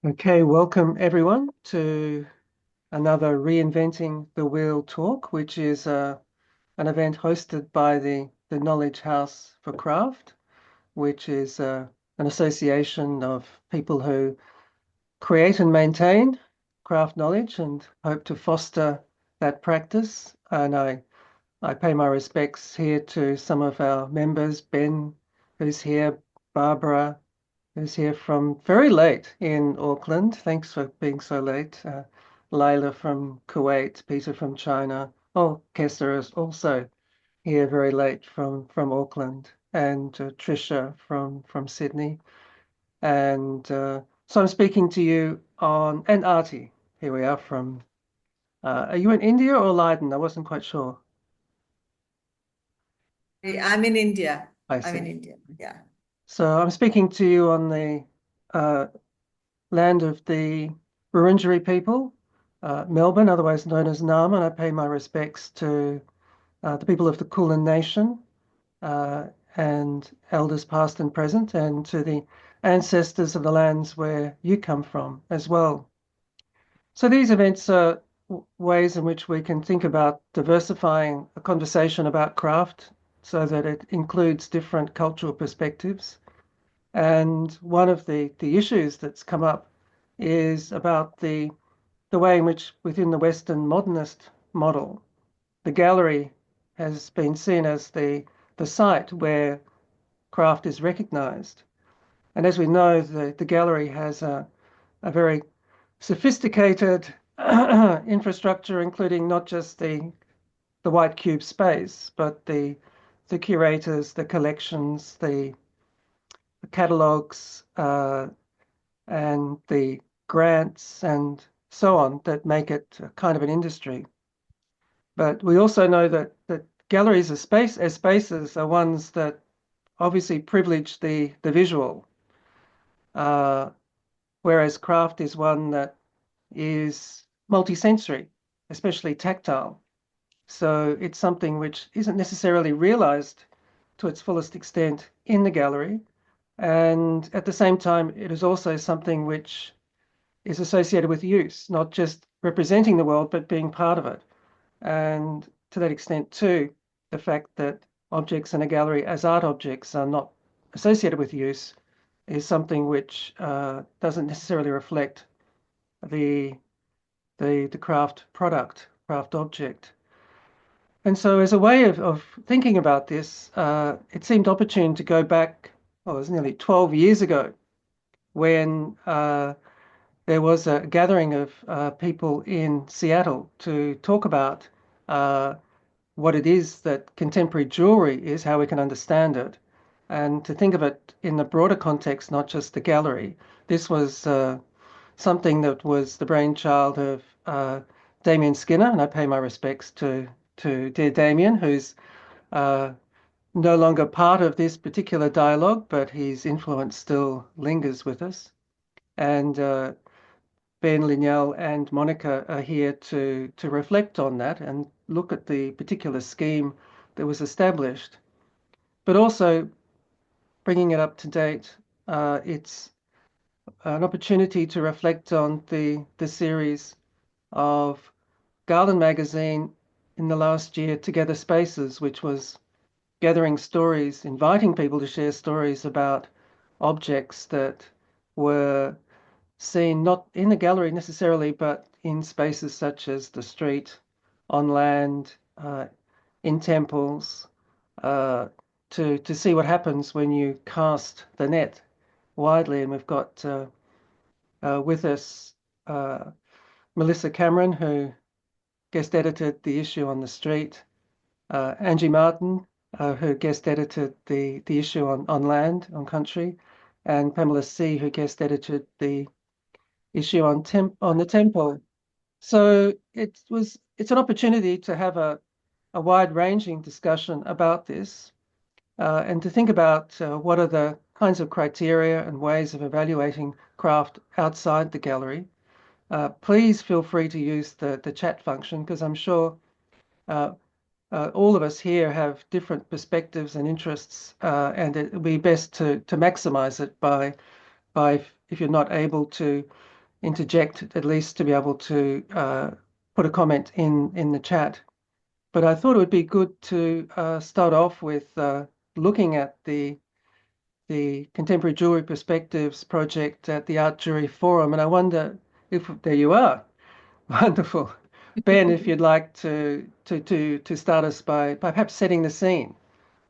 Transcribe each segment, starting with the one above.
Okay, welcome everyone to another Reinventing the Wheel talk, which is an event hosted by the Knowledge House for Craft, which is an association of people who create and maintain craft knowledge and hope to foster that practice. And I pay my respects here to some of our members, Ben, who's here, Barbara, who's here from very late in Auckland. Thanks for being so late. Layla from Kuwait, Peter from China. Oh, Kessa is also here very late from Auckland, and Trisha from Sydney. And so I'm speaking to you and Artie. Here we are from. Are you in India or Leiden? I wasn't quite sure. I'm in India. I I'm in see. India. Yeah. So I'm speaking to you on the uh, land of the Wurundjeri people, Melbourne, otherwise known as Naarm, and I pay my respects to the people of the Kulin Nation uh, and elders past and present, and to the ancestors of the lands where you come from as well. So these events are ways in which we can think about diversifying a conversation about craft so that it includes different cultural perspectives. And one of the issues that's come up is about the way in which within the Western modernist model, the gallery has been seen as the site where craft is recognized. And as we know, the gallery has a very sophisticated infrastructure, including not just the white cube space, but the curators, the collections, the catalogs, and the grants and so on that make it a kind of an industry. But we also know that galleries as spaces are ones that obviously privilege the visual, uh, whereas craft is one that is multisensory, especially tactile. So it's something which isn't necessarily realized to its fullest extent in the gallery. And at the same time, it is also something which is associated with use, not just representing the world, but being part of it. And to that extent, too, the fact that objects in a gallery as art objects are not associated with use is something which doesn't necessarily reflect the, the craft product, craft object. And so, as a way of thinking about this, it seemed opportune to go back, well, it was nearly 12 years ago when there was a gathering of people in Seattle to talk about uh, what it is that contemporary jewelry is, how we can understand it, and to think of it in the broader context, not just the gallery. This was something that was the brainchild of Damien Skinner, and I pay my respects to dear Damien, who's uh, no longer part of this particular dialogue, but his influence still lingers with us. And Ben Lignel and Monica are here to reflect on that and look at the particular scheme that was established, but also bringing it up to date. It's an opportunity to reflect on the series of Garland magazine in the last year, Together Spaces, which was gathering stories, inviting people to share stories about objects that were seen not in the gallery necessarily, but in spaces such as the street, on land, in temples, uh, to see what happens when you cast the net widely. And we've got with us Melissa Cameron, who guest edited the issue on the street, Angie Martin, who guest edited the issue on land, on country, and Pamela C, who guest edited the issue on the temple. So it's an opportunity to have a wide-ranging discussion about this and to think about what are the kinds of criteria and ways of evaluating craft outside the gallery. Please feel free to use the chat function because I'm sure uh, all of us here have different perspectives and interests, and it would be best to maximize it by if you're not able to interject, at least to be able to put a comment in the chat. But I thought it would be good to start off with looking at the Contemporary Jewelry Perspectives project at the Art Jury Forum, and I wonder if there you are. Wonderful. Ben, if you'd like to start us by perhaps setting the scene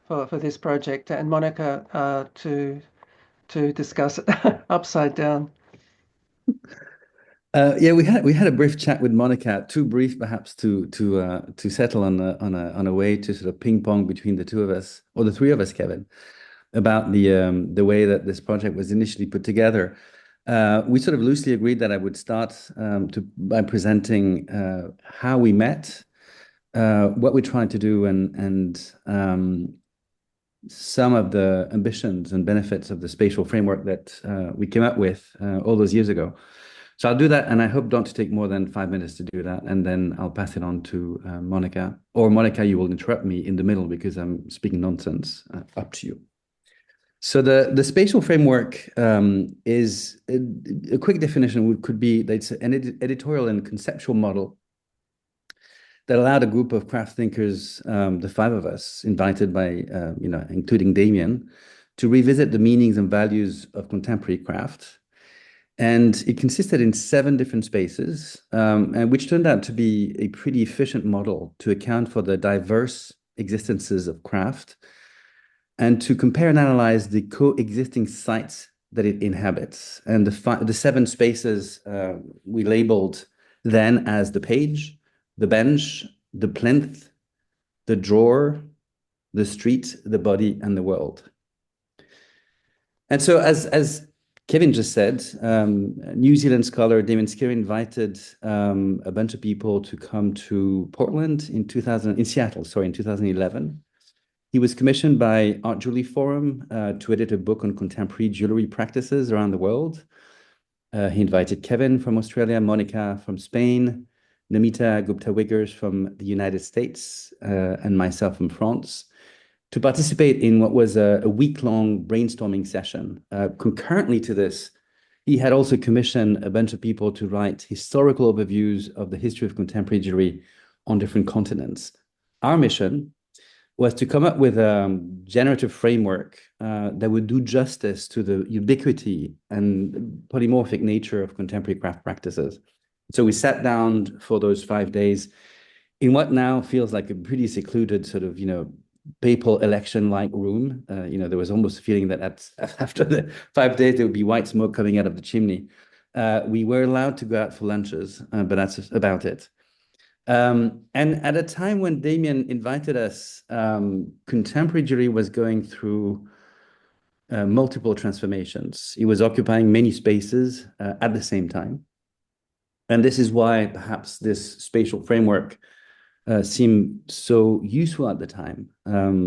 for this project, and Monica to discuss it upside down. Yeah, we had a brief chat with Monica, too brief perhaps to settle on a way to sort of ping pong between the two of us, or the three of us, Kevin, about the way that this project was initially put together. We sort of loosely agreed that I would start by presenting how we met, what we tried to do, and some of the ambitions and benefits of the spatial framework that we came up with all those years ago. So I'll do that, and I hope not to take more than 5 minutes to do that, and then I'll pass it on to Monica. Or Monica, you will interrupt me in the middle because I'm speaking nonsense. Up to you. So the spatial framework is a quick definition could be that it's an editorial and conceptual model that allowed a group of craft thinkers, the five of us, invited by, including Damien, to revisit the meanings and values of contemporary craft. And it consisted in 7 different spaces, and which turned out to be a pretty efficient model to account for the diverse existences of craft and to compare and analyze the coexisting sites that it inhabits. And the 7 spaces we labeled then as the page, the bench, the plinth, the drawer, the street, the body, and the world. And so as Kevin just said, New Zealand scholar Damien Skiri invited a bunch of people to come to Portland in Seattle, in 2011. He was commissioned by Art Jewelry Forum to edit a book on contemporary jewelry practices around the world. He invited Kevin from Australia, Monica from Spain, Namita Gupta-Wiggers from the United States, and myself from France, to participate in what was a week-long brainstorming session. Concurrently to this, he had also commissioned a bunch of people to write historical overviews of the history of contemporary jewelry on different continents. Our mission was to come up with a generative framework that would do justice to the ubiquity and polymorphic nature of contemporary craft practices. So we sat down for those 5 days in what now feels like a pretty secluded sort of, papal election-like room. There was almost a feeling that after the 5 days, there would be white smoke coming out of the chimney. We were allowed to go out for lunches, but that's about it. And at a time when Damien invited us, contemporary jewelry was going through multiple transformations. It was occupying many spaces at the same time. And this is why perhaps this spatial framework seemed so useful at the time.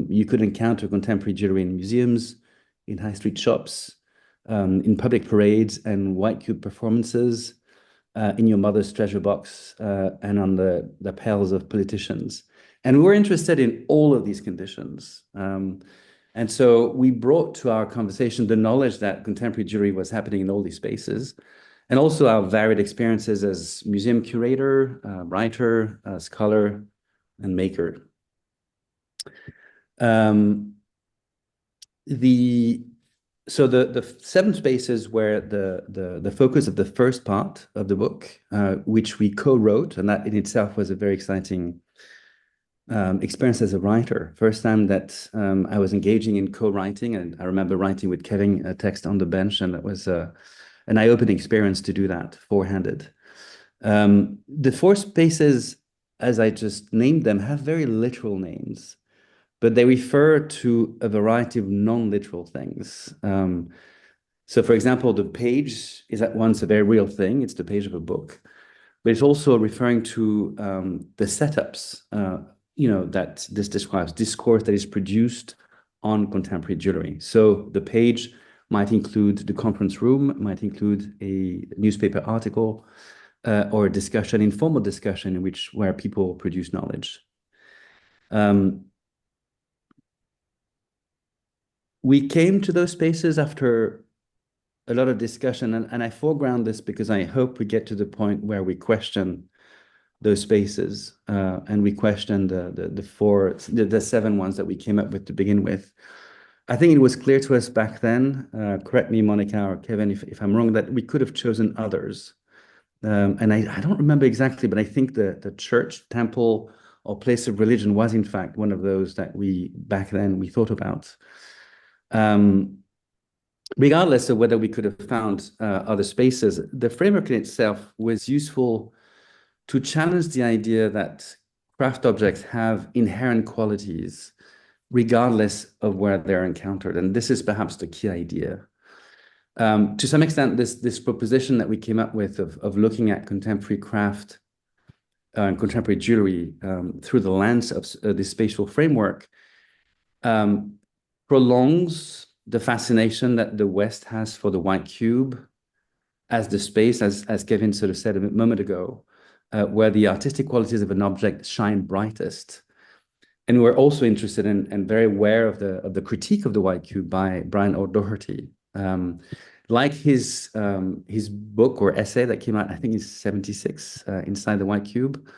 You could encounter contemporary jewelry in museums, in high street shops, in public parades and white cube performances, in your mother's treasure box, and on the lapels of politicians. And we were interested in all of these conditions. And so we brought to our conversation the knowledge that contemporary jewelry was happening in all these spaces, and also our varied experiences as museum curator, writer, scholar, and maker. So the 7 spaces were the focus of the first part of the book, which we co-wrote, and that in itself was a very exciting experience as a writer. First time that I was engaging in co-writing, and I remember writing with Kevin a text on the bench, and that was an eye-opening experience to do that four-handed. The 4 spaces, as I just named them, have very literal names, but they refer to a variety of non-literal things. So for example, the page is at once a very real thing. It's the page of a book, but it's also referring to the setups, that this describes, discourse that is produced on contemporary jewelry. So the page might include the conference room, might include a newspaper article, or a discussion, informal discussion where people produce knowledge. We came to those spaces after a lot of discussion, and I foreground this because I hope we get to the point where we question those spaces, and we question the seven ones that we came up with to begin with. I think it was clear to us back then, correct me, Monica or Kevin, if I'm wrong, that we could have chosen others. And I don't remember exactly, but I think the church, temple, or place of religion was in fact one of those that back then we thought about. Regardless of whether we could have found other spaces, the framework in itself was useful to challenge the idea that craft objects have inherent qualities regardless of where they're encountered. And this is perhaps the key idea. To some extent, this proposition that we came up with of looking at contemporary craft and contemporary jewelry through the lens of the spatial framework prolongs the fascination that the West has for the white cube as the space, as Kevin sort of said a moment ago, where the artistic qualities of an object shine brightest. And we're also interested in and very aware of the critique of the white cube by Brian O'Doherty. Like his book or essay that came out, I think it's 76, Inside the White Cube,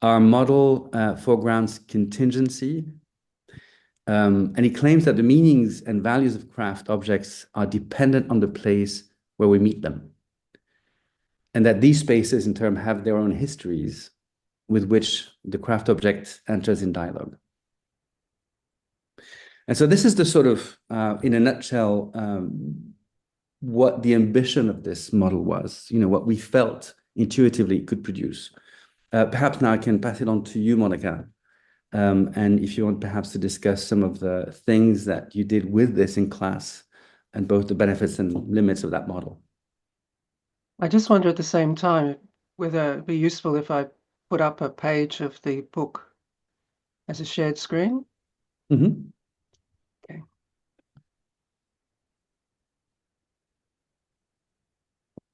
our model foregrounds contingency. And he claims that the meanings and values of craft objects are dependent on the place where we meet them. And that these spaces, in turn, have their own histories with which the craft object enters in dialogue. And so this is the sort of, in a nutshell, what the ambition of this model was, what we felt intuitively it could produce. Perhaps now I can pass it on to you, Monica. And if you want perhaps to discuss some of the things that you did with this in class and both the benefits and limits of that model. I just wonder at the same time whether it'd be useful if I put up a page of the book as a shared screen. Mm-hmm. Okay.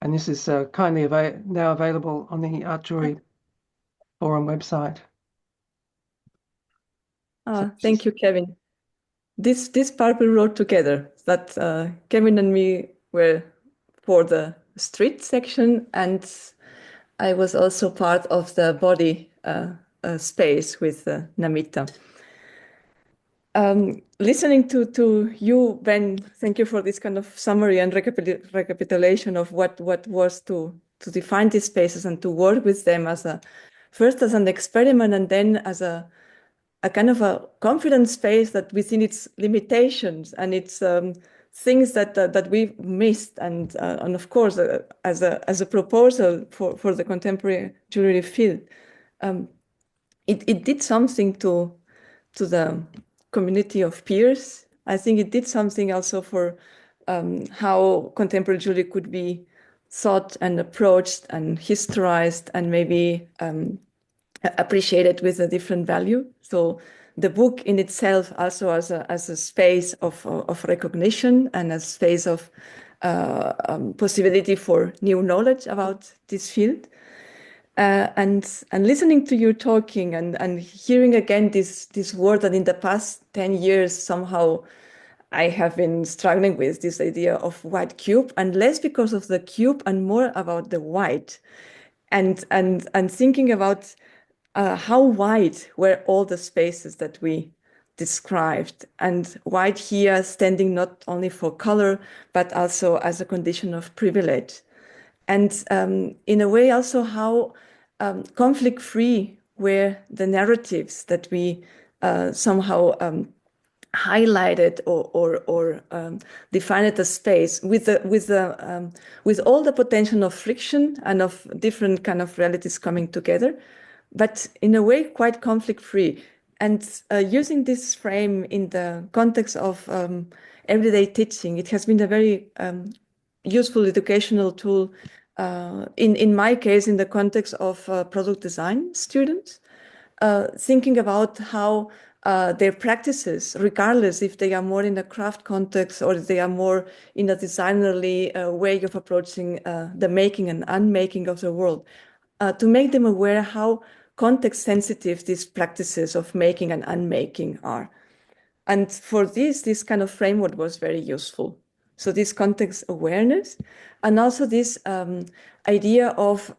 And this is kindly now available on the Art Jewelry Forum website. Thank you, Kevin. This part we wrote together, that Kevin and me were for the street section, and I was also part of the body space with Namita. Listening to you, Ben, thank you for this kind of summary and recapitulation of what was to define these spaces and to work with them first as an experiment and then as a kind of a confident space that within its limitations and its things that we missed, and of course as a proposal for the contemporary jewelry field, it did something to the community of peers. I think it did something also for how contemporary jewelry could be thought and approached and historized and maybe appreciated with a different value. So the book in itself also as a space of recognition and a space of possibility for new knowledge about this field. And listening to you talking and hearing again this word that in the past 10 years somehow I have been struggling with, this idea of white cube, and less because of the cube and more about the white, and thinking about how wide were all the spaces that we described, and white here standing not only for color but also as a condition of privilege, and in a way also how conflict-free were the narratives that we somehow highlighted or defined the space with all the potential of friction and of different kind of realities coming together, but in a way quite conflict-free. And using this frame in the context of everyday teaching, it has been a very useful educational tool. In my case, in the context of product design students, thinking about how their practices, regardless if they are more in a craft context or if they are more in a designerly way of approaching the making and unmaking of the world, to make them aware how context sensitive these practices of making and unmaking are. And for this kind of framework was very useful. So this context awareness, and also this idea of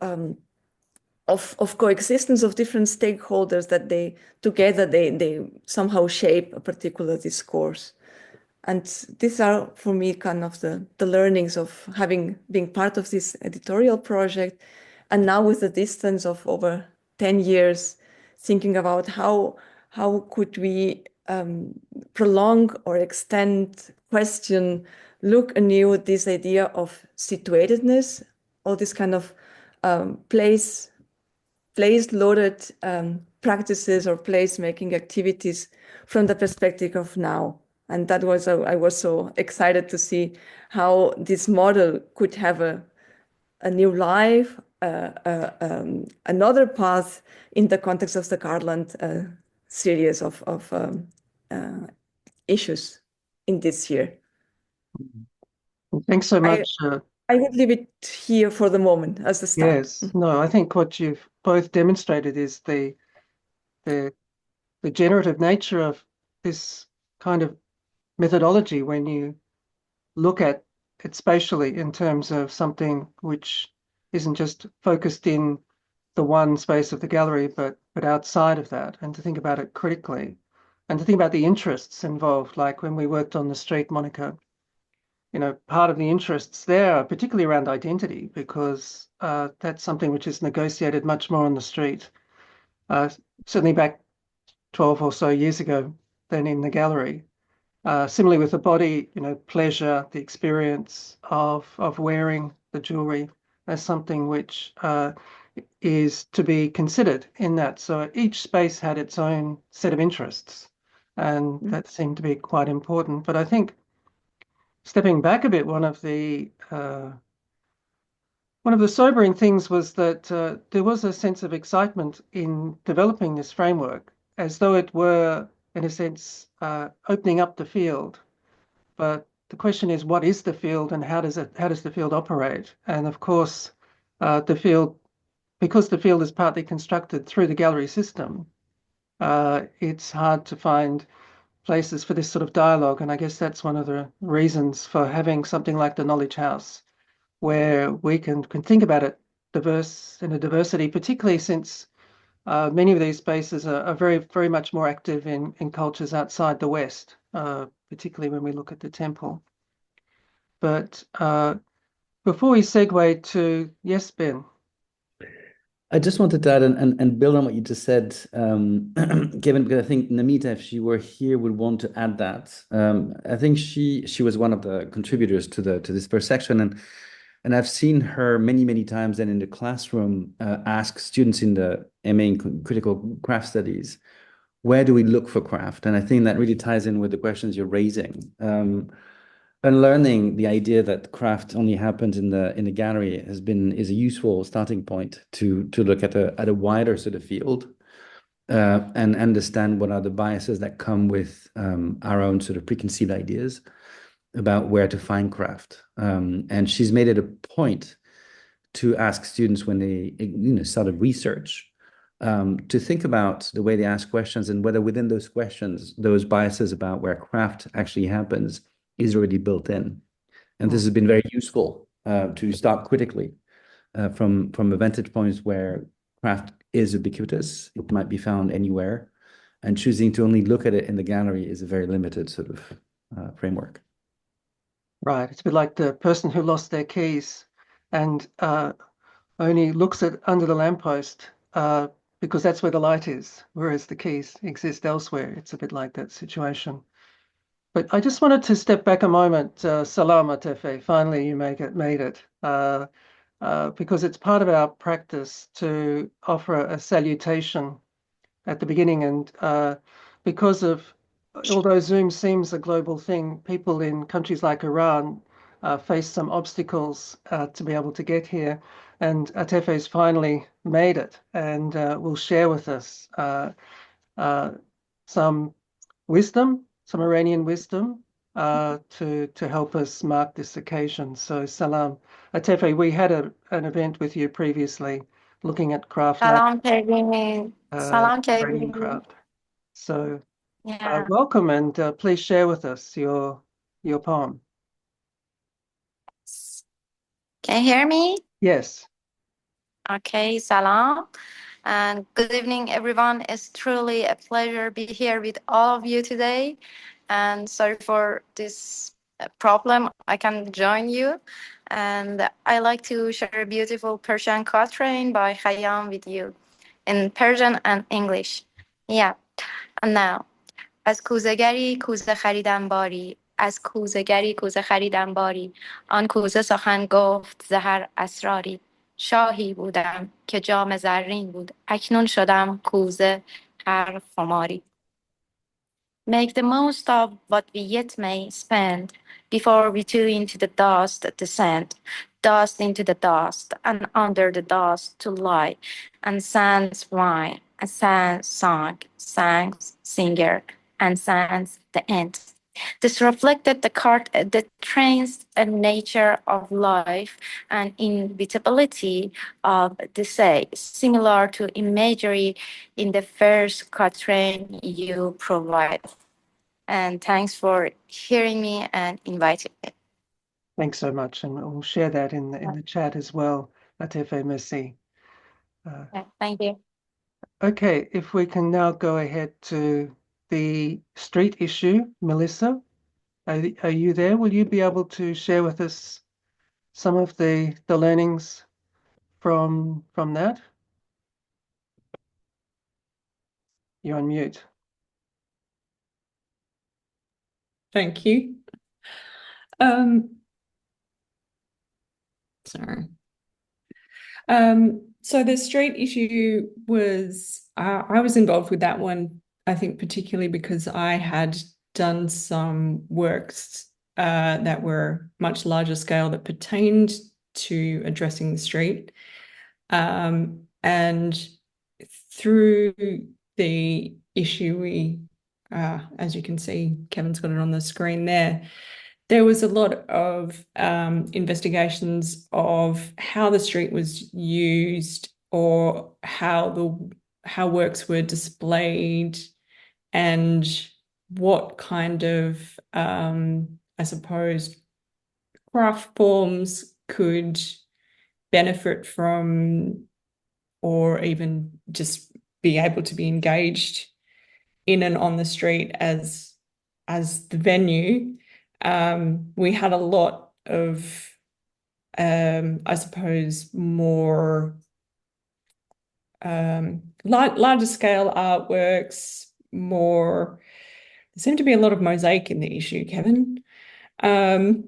coexistence of different stakeholders that they together they somehow shape a particular discourse. And these are, for me, kind of the learnings of having been part of this editorial project. And now with the distance of over 10 years, thinking about how could we prolong or extend, question, look anew at this idea of situatedness, all this kind of place-loaded practices or place-making activities from the perspective of now. And that was, I was so excited to see how this model could have a new life, another path in the context of the Garland series of issues in this year. Thanks so much. I would leave it here for the moment as the start. Yes, no, I think what you've both demonstrated is the generative nature of this kind of methodology when you look at it spatially in terms of something which isn't just focused in the one space of the gallery, but outside of that, and to think about it critically, and to think about the interests involved. Like when we worked on the street, Monica, part of the interests there are particularly around identity, because that's something which is negotiated much more on the street, certainly back 12 or so years ago than in the gallery. Similarly with the body, pleasure, the experience of wearing the jewelry as something which is to be considered in that. So each space had its own set of interests, and that seemed to be quite important. But I think stepping back a bit, one of the sobering things was that there was a sense of excitement in developing this framework, as though it were, in a sense, opening up the field. But the question is, what is the field, and how does the field operate? And of course, the field, because the field is partly constructed through the gallery system, it's hard to find places for this sort of dialogue. And I guess that's one of the reasons for having something like the Knowledge House, where we can think about it in a diversity, particularly since many of these spaces are very, very much more active in cultures outside the West, particularly when we look at the temple. But before we segue to, yes, Ben. I just wanted to add and build on what you just said, Kevin, because I think Namita, if she were here, would want to add that. I think she was one of the contributors to this first section, and I've seen her many times then in the classroom ask students in the MA in critical craft studies, where do we look for craft? And I think that really ties in with the questions you're raising. Unlearning the idea that craft only happens in the gallery is a useful starting point to look at a wider sort of field and understand what are the biases that come with our own sort of preconceived ideas about where to find craft. And she's made it a point to ask students when they started research to think about the way they ask questions and whether within those questions, those biases about where craft actually happens is already built in. And this has been very useful to start critically from a vantage point where craft is ubiquitous. It might be found anywhere. And choosing to only look at it in the gallery is a very limited sort of framework. Right. It's a bit like the person who lost their keys and only looks at under the lamppost because that's where the light is, whereas the keys exist elsewhere. It's a bit like that situation. But I just wanted to step back a moment. Salam Atefe, finally you made it. Because it's part of our practice to offer a salutation at the beginning. And because of, although Zoom seems a global thing, people in countries like Iran face some obstacles to be able to get here. And Atefe's finally made it and will share with us some wisdom, some Iranian wisdom to help us mark this occasion. So salam. Atefe, we had an event with you previously looking at craft, سلام کیوین سلام Iranian کیوین craft. So yeah. welcome and please share with us your poem. Can you hear me? Yes. Okay, salam. And good evening, everyone. It's truly a pleasure to be here with all of you today. And sorry for this problem. I can join you. And I like to share a beautiful Persian quatrain by Khayyam with you in Persian and English. Yeah. And now. از کوزهگری کوزه خریدم باری از کوزهگری کوزه خریدم باری آن کوزه سخن گفت ز هر اسراری شاهی بودم که جام زرین بود اکنون شدم کوزه هر خماری Make the most of what we yet may spend before we too into the dust descend, dust into the dust, and under the dust to lie, and sans wine, and sans song, sans singer, and sans the end. This reflected the train's nature of life and inevitability of the say, similar to imagery in the first quatrain you provide. And thanks for hearing me and inviting me. Thanks so much, and we'll share that in the chat as well. Atefe merci. Thank you. Okay, if we can now go ahead to the street issue, Melissa, are you there? Will you be able to share with us some of the learnings from that? You're on mute. Thank you. Sorry. So the street issue was, I was involved with that one, I think particularly because I had done some works that were much larger scale that pertained to addressing the street. And through the issue, we, as you can see, Kevin's got it on the screen there was a lot of investigations of how the street was used or how works were displayed and what kind of, I suppose, craft forms could benefit from or even just be able to be engaged in and on the street as the venue. We had a lot of, I suppose, more larger scale artworks, there seemed to be a lot of mosaic in the issue, Kevin. Things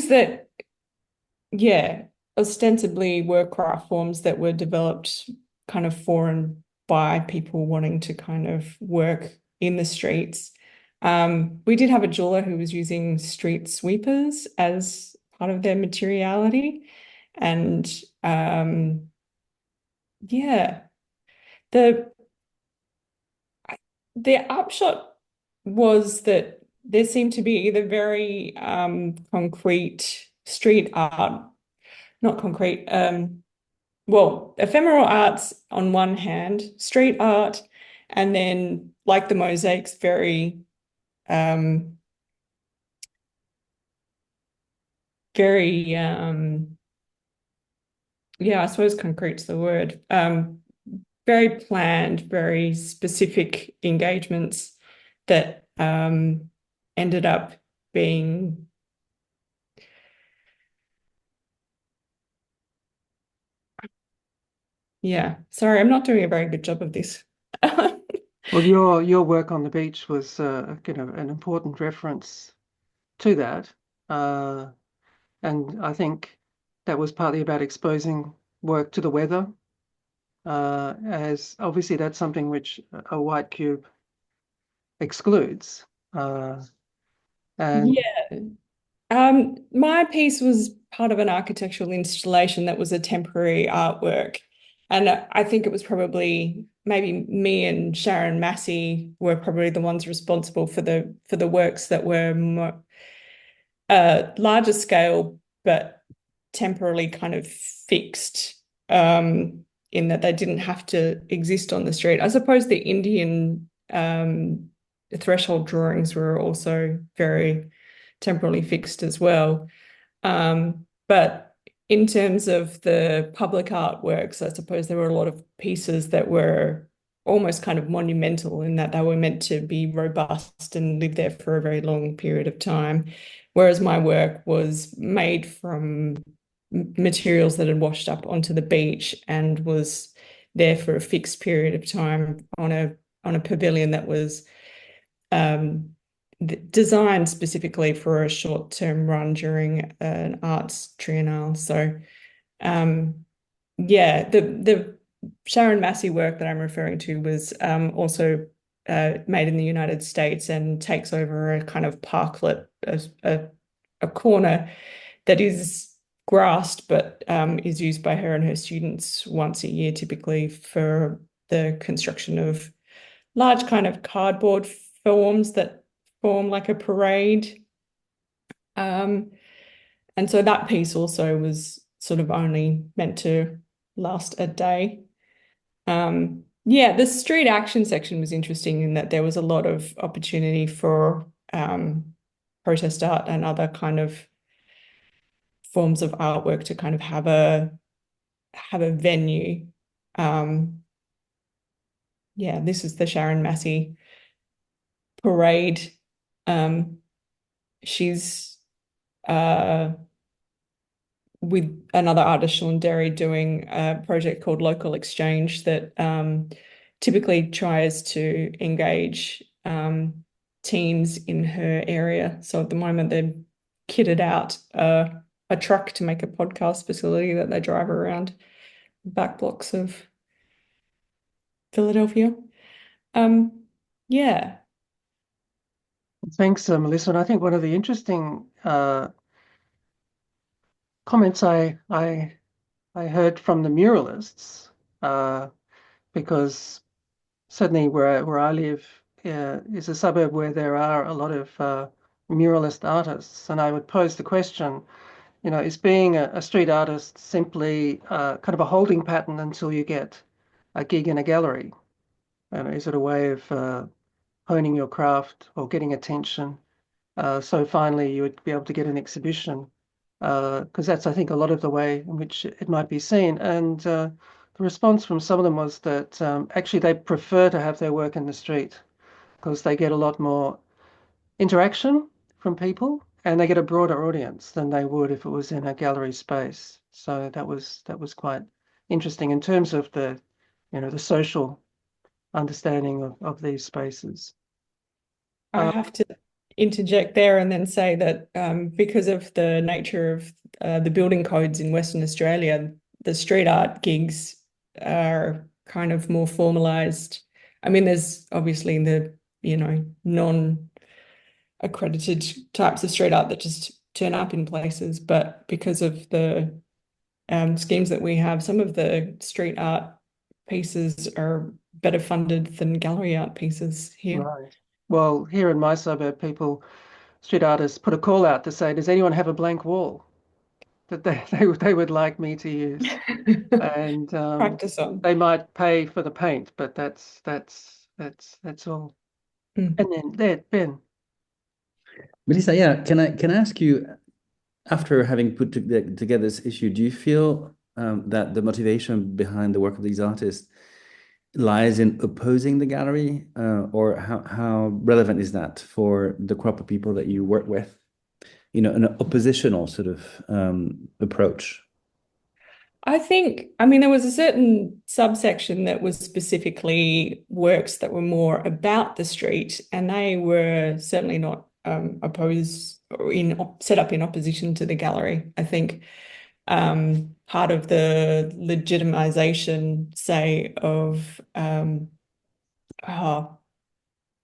that, yeah, ostensibly were craft forms that were developed kind of for and by people wanting to kind of work in the streets. We did have a jeweler who was using street sweepers as part of their materiality. And yeah, the upshot was that there seemed to be either very concrete street art, not concrete, well, ephemeral arts on one hand, street art, and then like the mosaics, very yeah, I suppose concrete's the word. Very planned, very specific engagements that ended up being yeah. Sorry, I'm not doing a very good job of this. Well, your work on the beach was an important reference to that, and I think that was partly about exposing work to the weather, as obviously that's something which a white cube excludes. And Yeah. My piece was part of an architectural installation that was a temporary artwork. And I think it was probably maybe me and Sharon Massey were probably the ones responsible for the works that were more, larger scale, but temporarily kind of fixed, in that they didn't have to exist on the street. I suppose the Indian threshold drawings were also very temporally fixed as well. But in terms of the public artworks, I suppose there were a lot of pieces that were almost kind of monumental in that they were meant to be robust and live there for a very long period of time. Whereas my work was made from materials that had washed up onto the beach and was there for a fixed period of time on a pavilion that was designed specifically for a short-term run during an arts triennale. So yeah, the Sharon Massey work that I'm referring to was also made in the United States and takes over a kind of parklet, a corner that is grassed but is used by her and her students once a year, typically for the construction of large kind of cardboard forms that form like a parade. And so that piece also was sort of only meant to last a day. Yeah, the street action section was interesting in that there was a lot of opportunity for protest art and other kind of forms of artwork to kind of have a venue. Yeah, this is the Sharon Massey parade. She's with another artist, Sean Derry, doing a project called Local Exchange that typically tries to engage teens in her area. So at the moment, they've kitted out a truck to make a podcast facility that they drive around back blocks of Philadelphia. Yeah. Thanks, Melissa. And I think one of the interesting comments I heard from the muralists, because certainly where I live is a suburb where there are a lot of muralist artists, and I would pose the question, is being a street artist simply kind of a holding pattern until you get a gig in a gallery? And is it a way of honing your craft or getting attention? So finally you would be able to get an exhibition, because that's, I think, a lot of the way in which it might be seen. And the response from some of them was that actually they prefer to have their work in the street because they get a lot more interaction from people and they get a broader audience than they would if it was in a gallery space. So that was quite interesting in terms of the social understanding of these spaces. I have to interject there and then say that because of the nature of the building codes in Western Australia, the street art gigs are kind of more formalized. I mean, there's obviously the, non-accredited types of street art that just turn up in places, but because of the schemes that we have, some of the street art pieces are better funded than gallery art pieces here. Right. Well, here in my suburb, street artists put a call out to say, does anyone have a blank wall that they would like me to use? And Practice on. they might pay for the paint, but that's all. Mm. And then there, Ben. Melissa, yeah, can I ask you, after having put together this issue, do you feel that the motivation behind the work of these artists lies in opposing the gallery, or how relevant is that for the crop of people that you work with? An oppositional sort of approach. I mean, there was a certain subsection that was specifically works that were more about the street, and they were certainly not opposed or set up in opposition to the gallery. I think part of the legitimization, say, of now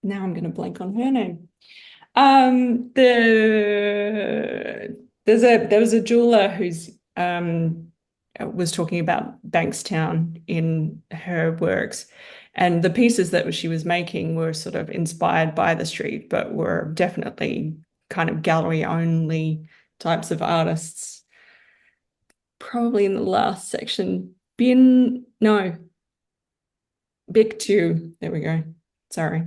I'm going to blank on her name. There was a jeweler who's was talking about Bankstown in her works, and the pieces that she was making were sort of inspired by the street, but were definitely kind of gallery only types of artists. Probably in the last section, Bic 2. There we go. Sorry.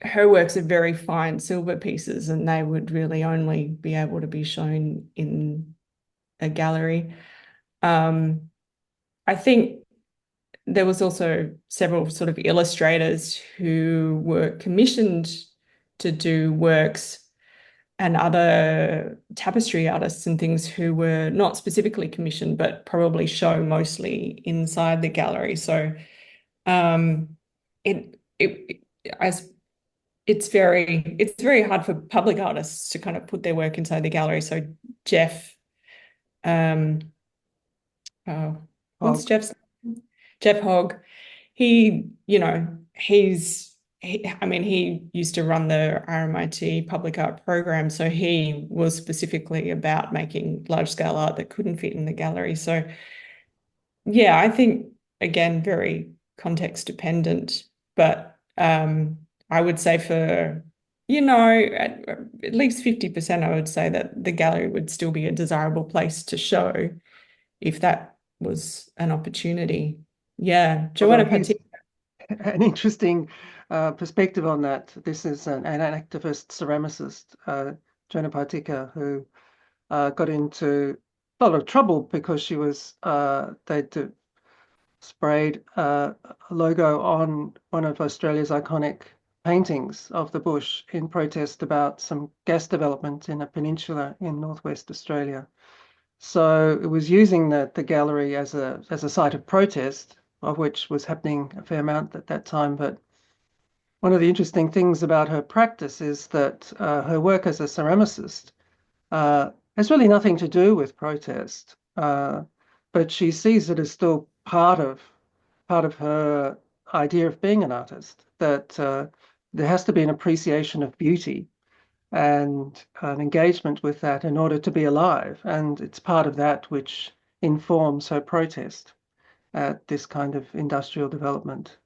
her works are very fine silver pieces, and they would really only be able to be shown in a gallery. I think there was also several sort of illustrators who were commissioned to do works, and other tapestry artists and things who were not specifically commissioned, but probably show mostly inside the gallery. So it as it's very hard for public artists to kind of put their work inside the gallery. So Jeff, what's Hogg. Jeff's name? Jeff Hogg. He, he used to run the RMIT public art program, so he was specifically about making large scale art that couldn't fit in the gallery. So yeah, I think again, very context dependent, but I would say for, at least 50%, I would say that the gallery would still be a desirable place to show if that was an opportunity. Yeah, Joanna Although he's Patik. an interesting perspective on that. This is an activist ceramicist, Joanna Partika, who got into a lot of trouble because she was they'd sprayed a logo on one of Australia's iconic paintings of the bush in protest about some gas development in a peninsula in northwest Australia. So it was using the gallery as a site of protest, of which was happening a fair amount at that time. But one of the interesting things about her practice is that her work as a ceramicist has really nothing to do with protest, but she sees it as still part of her idea of being an artist, that there has to be an appreciation of beauty and an engagement with that in order to be alive. And it's part of that which informs her protest at this kind of industrial development.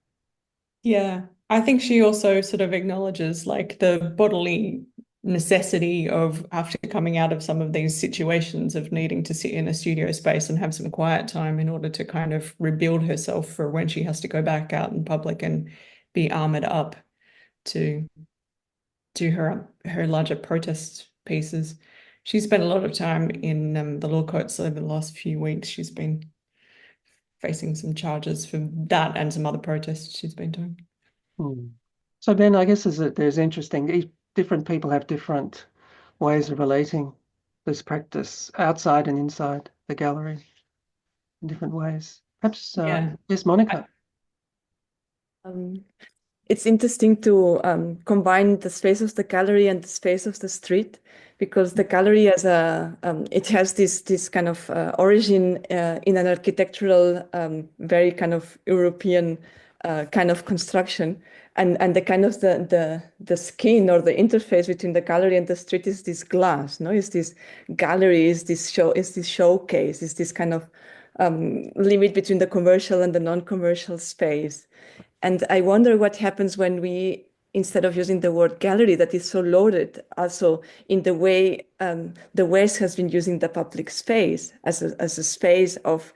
Yeah, I think she also sort of acknowledges like the bodily necessity of, after coming out of some of these situations, of needing to sit in a studio space and have some quiet time in order to kind of rebuild herself for when she has to go back out in public and be armored up to do her larger protest pieces. She spent a lot of time in the law courts over the last few weeks. She's been facing some charges for that and some other protests she's been doing. So Ben, I guess there's interesting. Different people have different ways of relating this practice outside and inside the gallery in different ways. Perhaps, yes, Monica. It's interesting to combine the space of the gallery and the space of the street, because the gallery it has this kind of origin in an architectural, very kind of European kind of construction, and the kind of the skin or the interface between the gallery and the street is this glass, no? Is this gallery, is this showcase, is this kind of limit between the commercial and the non-commercial space. And I wonder what happens when we, instead of using the word gallery that is so loaded, also in the way the West has been using the public space as a space of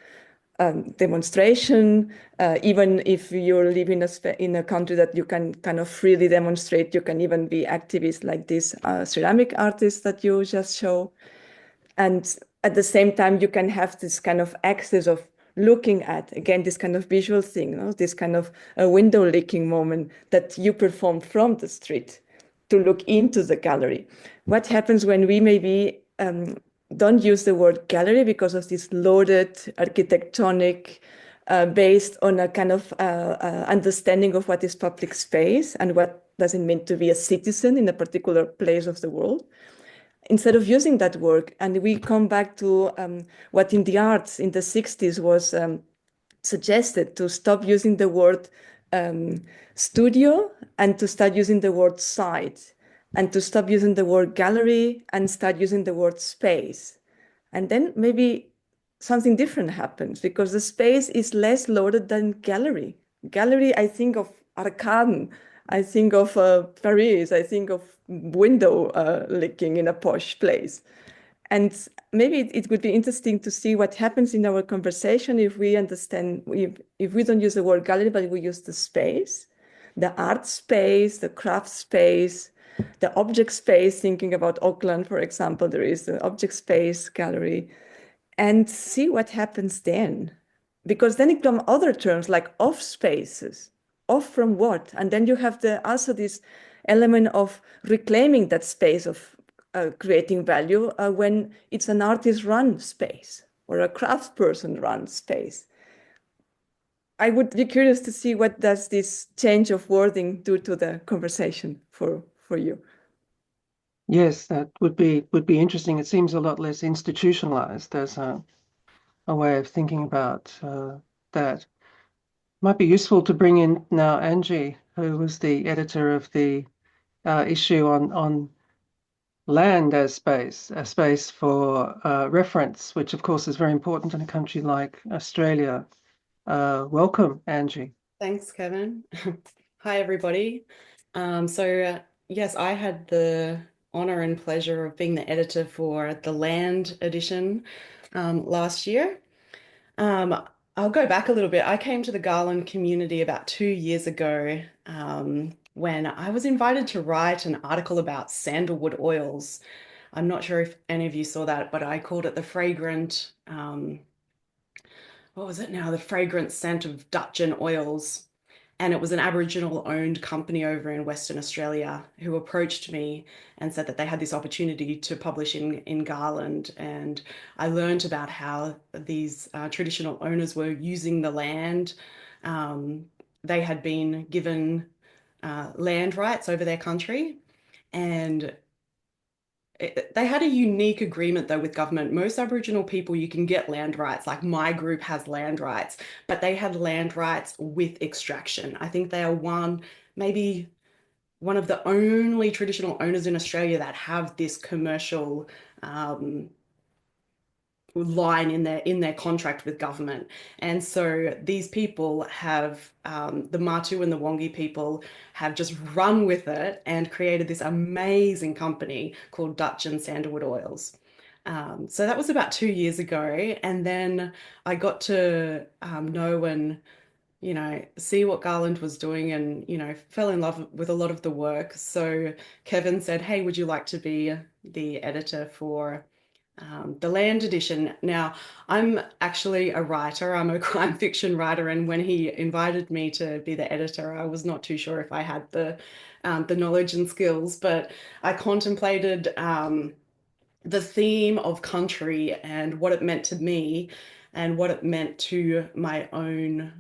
demonstration. Even if you live in a country that you can kind of freely demonstrate, you can even be activists like this ceramic artist that you just show. And at the same time, you can have this kind of access of looking at, again, this kind of visual thing, no? This kind of a window licking moment that you perform from the street to look into the gallery. What happens when we maybe don't use the word gallery because of this loaded architectonic based on a kind of understanding of what is public space and what does it mean to be a citizen in a particular place of the world? Instead of using that word, and we come back to what in the arts in the 60s was suggested, to stop using the word studio and to start using the word site, and to stop using the word gallery and start using the word space. And then maybe something different happens, because the space is less loaded than gallery. Gallery, I think of Arcade, I think of Paris, I think of window licking in a posh place. And maybe it would be interesting to see what happens in our conversation if we understand, if we don't use the word gallery, but we use the space. the art space, the craft space, the object space, thinking about Auckland, for example, there is the object space gallery, and see what happens then. Because then it come other terms like off spaces. Off from what? And then you have also this element of reclaiming that space of creating value when it's an artist-run space or a craftsperson-run space. I would be curious to see what does this change of wording do to the conversation for you. Yes, that would be interesting. It seems a lot less institutionalized as a way of thinking about that. Might be useful to bring in now Angie, who was the editor of the issue on land as space, a space for reference, which of course is very important in a country like Australia. Welcome, Angie. Thanks, Kevin. Hi, everybody. Yes, I had the honor and pleasure of being the editor for the Land edition last year. I'll go back a little bit. I came to the Garland community about 2 years ago when I was invited to write an article about sandalwood oils. I'm not sure if any of you saw that, but I called it the fragrant, what was it now? The fragrant scent of Dutchin oils. And it was an Aboriginal owned company over in Western Australia who approached me and said that they had this opportunity to publish in Garland. And I learned about how these traditional owners were using the land. They had been given land rights over their country. And they had a unique agreement though with government. Most Aboriginal people, you can get land rights, like my group has land rights, but they had land rights with extraction. I think they are maybe one of the only traditional owners in Australia that have this commercial line in their contract with government. And so these people have, the Matu and the Wangi people have just run with it and created this amazing company called Dutch and Sandalwood Oils. So that was about 2 years ago. And then I got to know and, see what Garland was doing and, fell in love with a lot of the work. So Kevin said, hey, would you like to be the editor for the Land edition? Now, I'm actually a writer. I'm a crime fiction writer, and when he invited me to be the editor, I was not too sure if I had the knowledge and skills, but I contemplated the theme of country and what it meant to me and what it meant to my own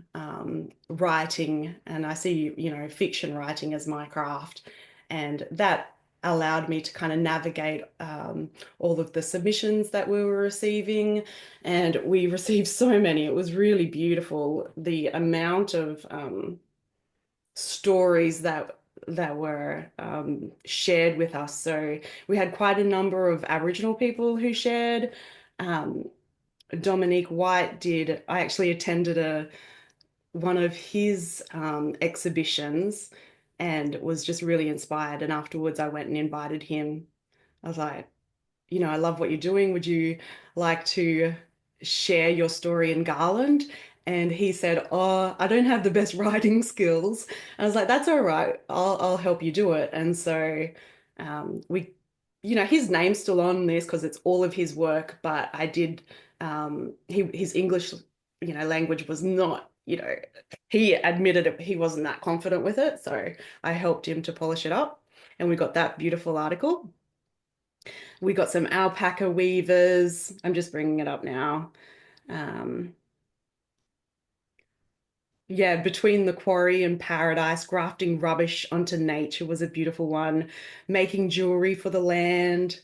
writing. And I see, fiction writing as my craft, and that allowed me to kind of navigate all of the submissions that we were receiving, and we received so many. It was really beautiful, the amount of stories that were shared with us. So we had quite a number of Aboriginal people who shared. Dominique White did. I actually attended one of his exhibitions and was just really inspired. And afterwards, I went and invited him. I was like, I love what you're doing. Would you like to share your story in Garland? And he said, oh, I don't have the best writing skills. I was like, that's all right. I'll help you do it. And so we, his name's still on this because it's all of his work, but I did, his English, language was not, he admitted it, he wasn't that confident with it. So I helped him to polish it up, and we got that beautiful article. We got some alpaca weavers. I'm just bringing it up now. Yeah, between the quarry and paradise, grafting rubbish onto nature was a beautiful one. Making jewelry for the land,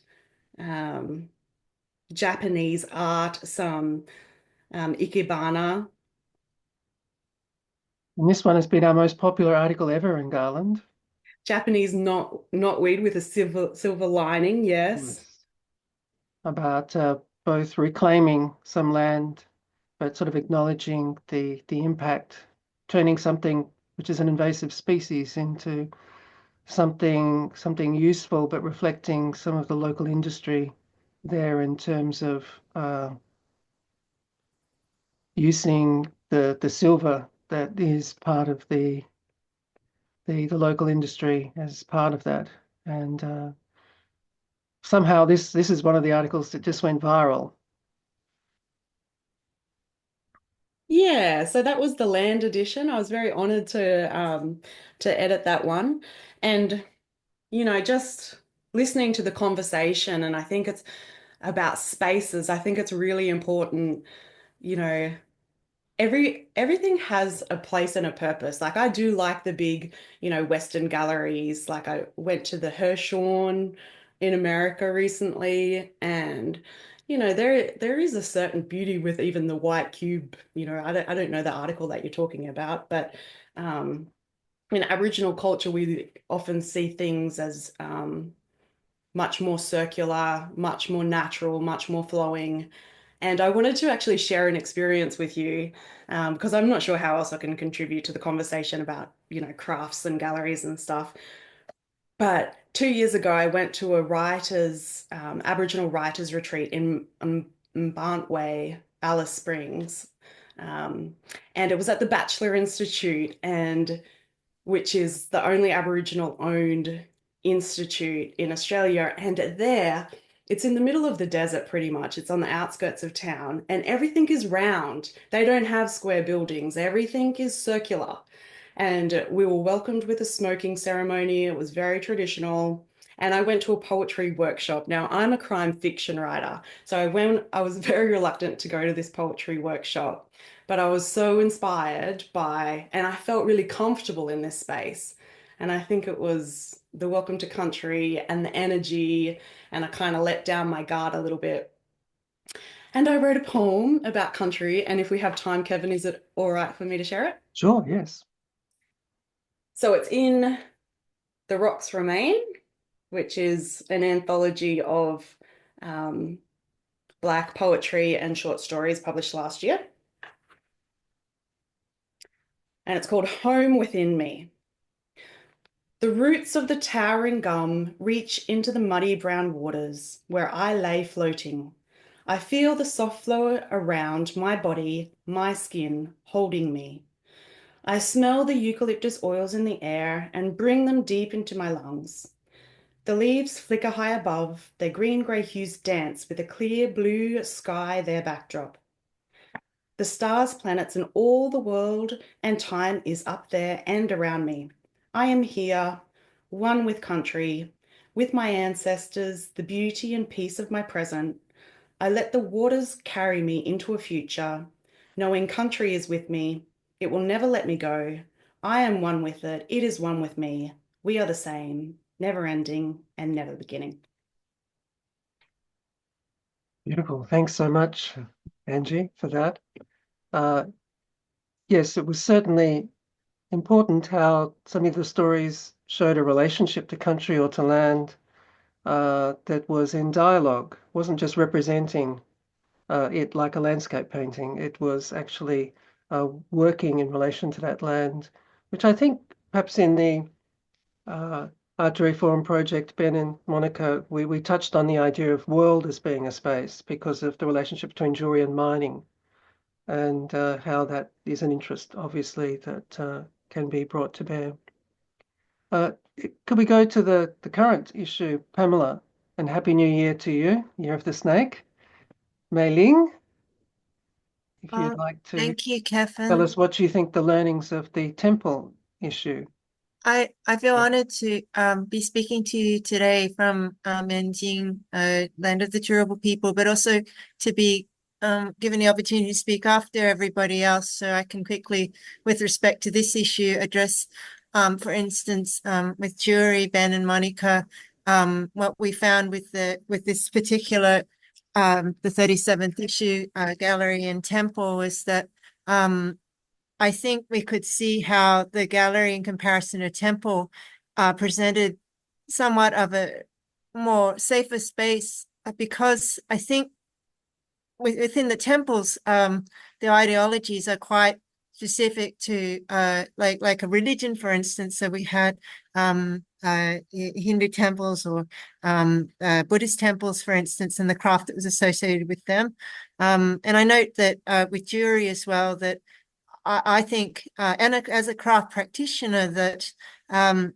Japanese art, some ikebana. And this one has been our most popular article ever in Garland. Japanese knotweed with a silver lining, yes. About both reclaiming some land, but sort of acknowledging the impact, turning something which is an invasive species into something useful, but reflecting some of the local industry there in terms of using the silver that is part of the the local industry as part of that. And somehow this is one of the articles that just went viral. Yeah, so that was the land edition. I was very honored to edit that one. And just listening to the conversation, and I think it's about spaces. I think it's really important, you know, everything has a place and a purpose. Like I do like the big, Western galleries. Like I went to the Hirshhorn in America recently, and there is a certain beauty with even the white cube. I don't know the article that you're talking about, but in Aboriginal culture, we often see things as much more circular, much more natural, much more flowing. And I wanted to actually share an experience with you because I'm not sure how else I can contribute to the conversation about, crafts and galleries and stuff. But 2 years ago, I went to a Aboriginal writers retreat in Mbantway, Alice Springs. And it was at the Batchelor Institute, which is the only Aboriginal owned institute in Australia. And there, it's in the middle of the desert pretty much. It's on the outskirts of town, and everything is round. They don't have square buildings, everything is circular. And we were welcomed with a smoking ceremony. It was very traditional. And I went to a poetry workshop. Now, I'm a crime fiction writer, so I was very reluctant to go to this poetry workshop, but I was so inspired and I felt really comfortable in this space. And I think it was the welcome to country and the energy, and I kind of let down my guard a little bit. And I wrote a poem about country. And if we have time, Kevin, is it all right for me to share it? Sure, yes. So it's in The Rocks Remain, which is an anthology of Black poetry and short stories published last year. And it's called Home Within Me. The roots of the towering gum reach into the muddy brown waters where I lay floating. I feel the soft flow around my body, my skin, holding me. I smell the eucalyptus oils in the air and bring them deep into my lungs. The leaves flicker high above, their green-grey hues dance with a clear blue sky their backdrop. The stars, planets, and all the world and time is up there and around me. I am here, one with country, with my ancestors, the beauty and peace of my present. I let the waters carry me into a future, knowing country is with me. It will never let me go. I am one with it. It is one with me. We are the same, never ending and never beginning. Beautiful. Thanks so much, Angie, for that. Yes, it was certainly important how some of the stories showed a relationship to country or to land that was in dialogue, wasn't just representing it like a landscape painting. It was actually working in relation to that land, which I think perhaps in the Art to Reform project, Ben and Monica, we touched on the idea of world as being a space because of the relationship between jewelry and mining, and how that is an interest, obviously, that can be brought to bear. Could we go to the current issue, Pamela? And Happy New Year to you, Year of the Snake. Mei Ling, if you'd like to Thank you, tell Kevin. us what you think the learnings of the temple issue. I feel honored to be speaking to you today from Nanjing, land of the Turrbal people, but also to be given the opportunity to speak after everybody else, so I can quickly, with respect to this issue, address, for instance, with Jury, Ben, and Monica, what we found with this particular the 37th issue gallery and temple is that I think we could see how the gallery in comparison to temple presented somewhat of a more safer space, because I think within the temples, the ideologies are quite specific to like a religion, for instance. So we had Hindu temples or Buddhist temples, for instance, and the craft that was associated with them. And I note that with jewelry as well, that I think, and as a craft practitioner, that things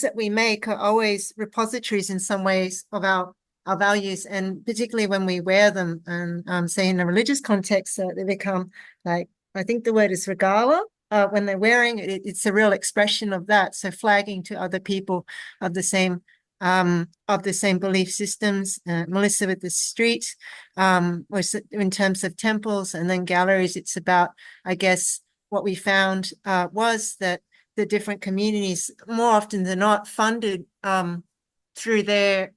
that we make are always repositories in some ways of our values, and particularly when we wear them, and say in a religious context, they become like, I think the word is regala. When they're wearing it, it's a real expression of that. So flagging to other people of the same belief systems. Melissa with the street, was in terms of temples, and then galleries. It's about, I guess, what we found was that the different communities, more often than not, funded through their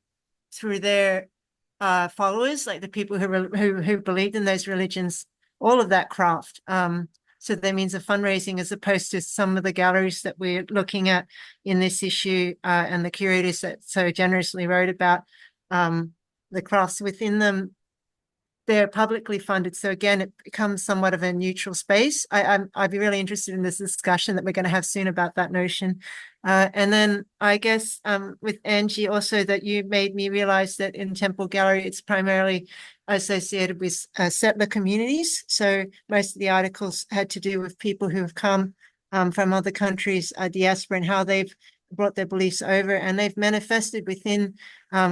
followers, like the people who believed in those religions, all of that craft. So that means a fundraising, as opposed to some of the galleries that we're looking at in this issue, and the curators that so generously wrote about the crafts within them. They're publicly funded. So again, it becomes somewhat of a neutral space. I'd be really interested in this discussion that we're going to have soon about that notion. And then I guess with Angie also, that you made me realize that in Temple Gallery, it's primarily associated with settler communities. So most of the articles had to do with people who have come from other countries, diaspora, and how they've brought their beliefs over, and they've manifested within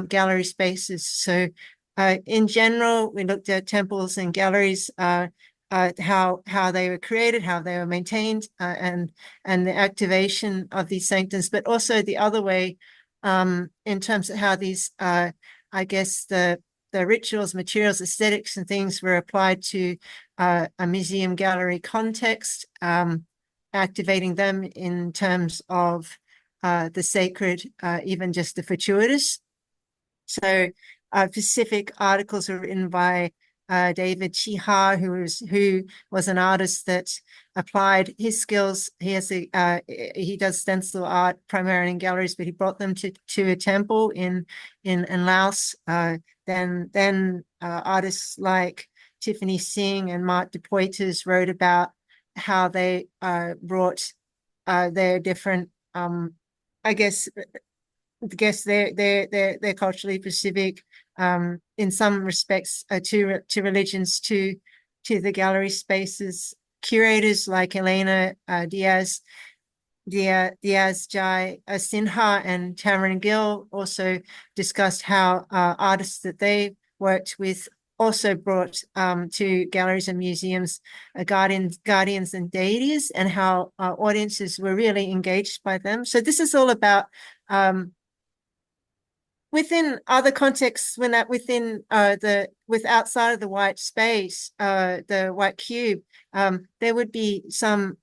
gallery spaces. So in general, we looked at temples and galleries, how they were created, how they were maintained, and the activation of these sanctums, but also the other way, in terms of how these, I guess, the rituals, materials, aesthetics, and things were applied to a museum gallery context, activating them in terms of the sacred, even just the fortuitous. So specific articles were written by David Chiha, who was an artist that applied his skills. He does stencil art primarily in galleries, but he brought them to a temple in Laos. Then artists like Tiffany Singh and Mark de Poiters wrote about how they brought their different, I guess they're culturally specific, in some respects, to religions, to the gallery spaces. Curators like Elena Diaz Jai Sinha and Tamron Gill also discussed how artists that they worked with also brought to galleries and museums guardians and deities, and how audiences were really engaged by them. So this is all about within other contexts, outside of the white space, the white cube, there would be some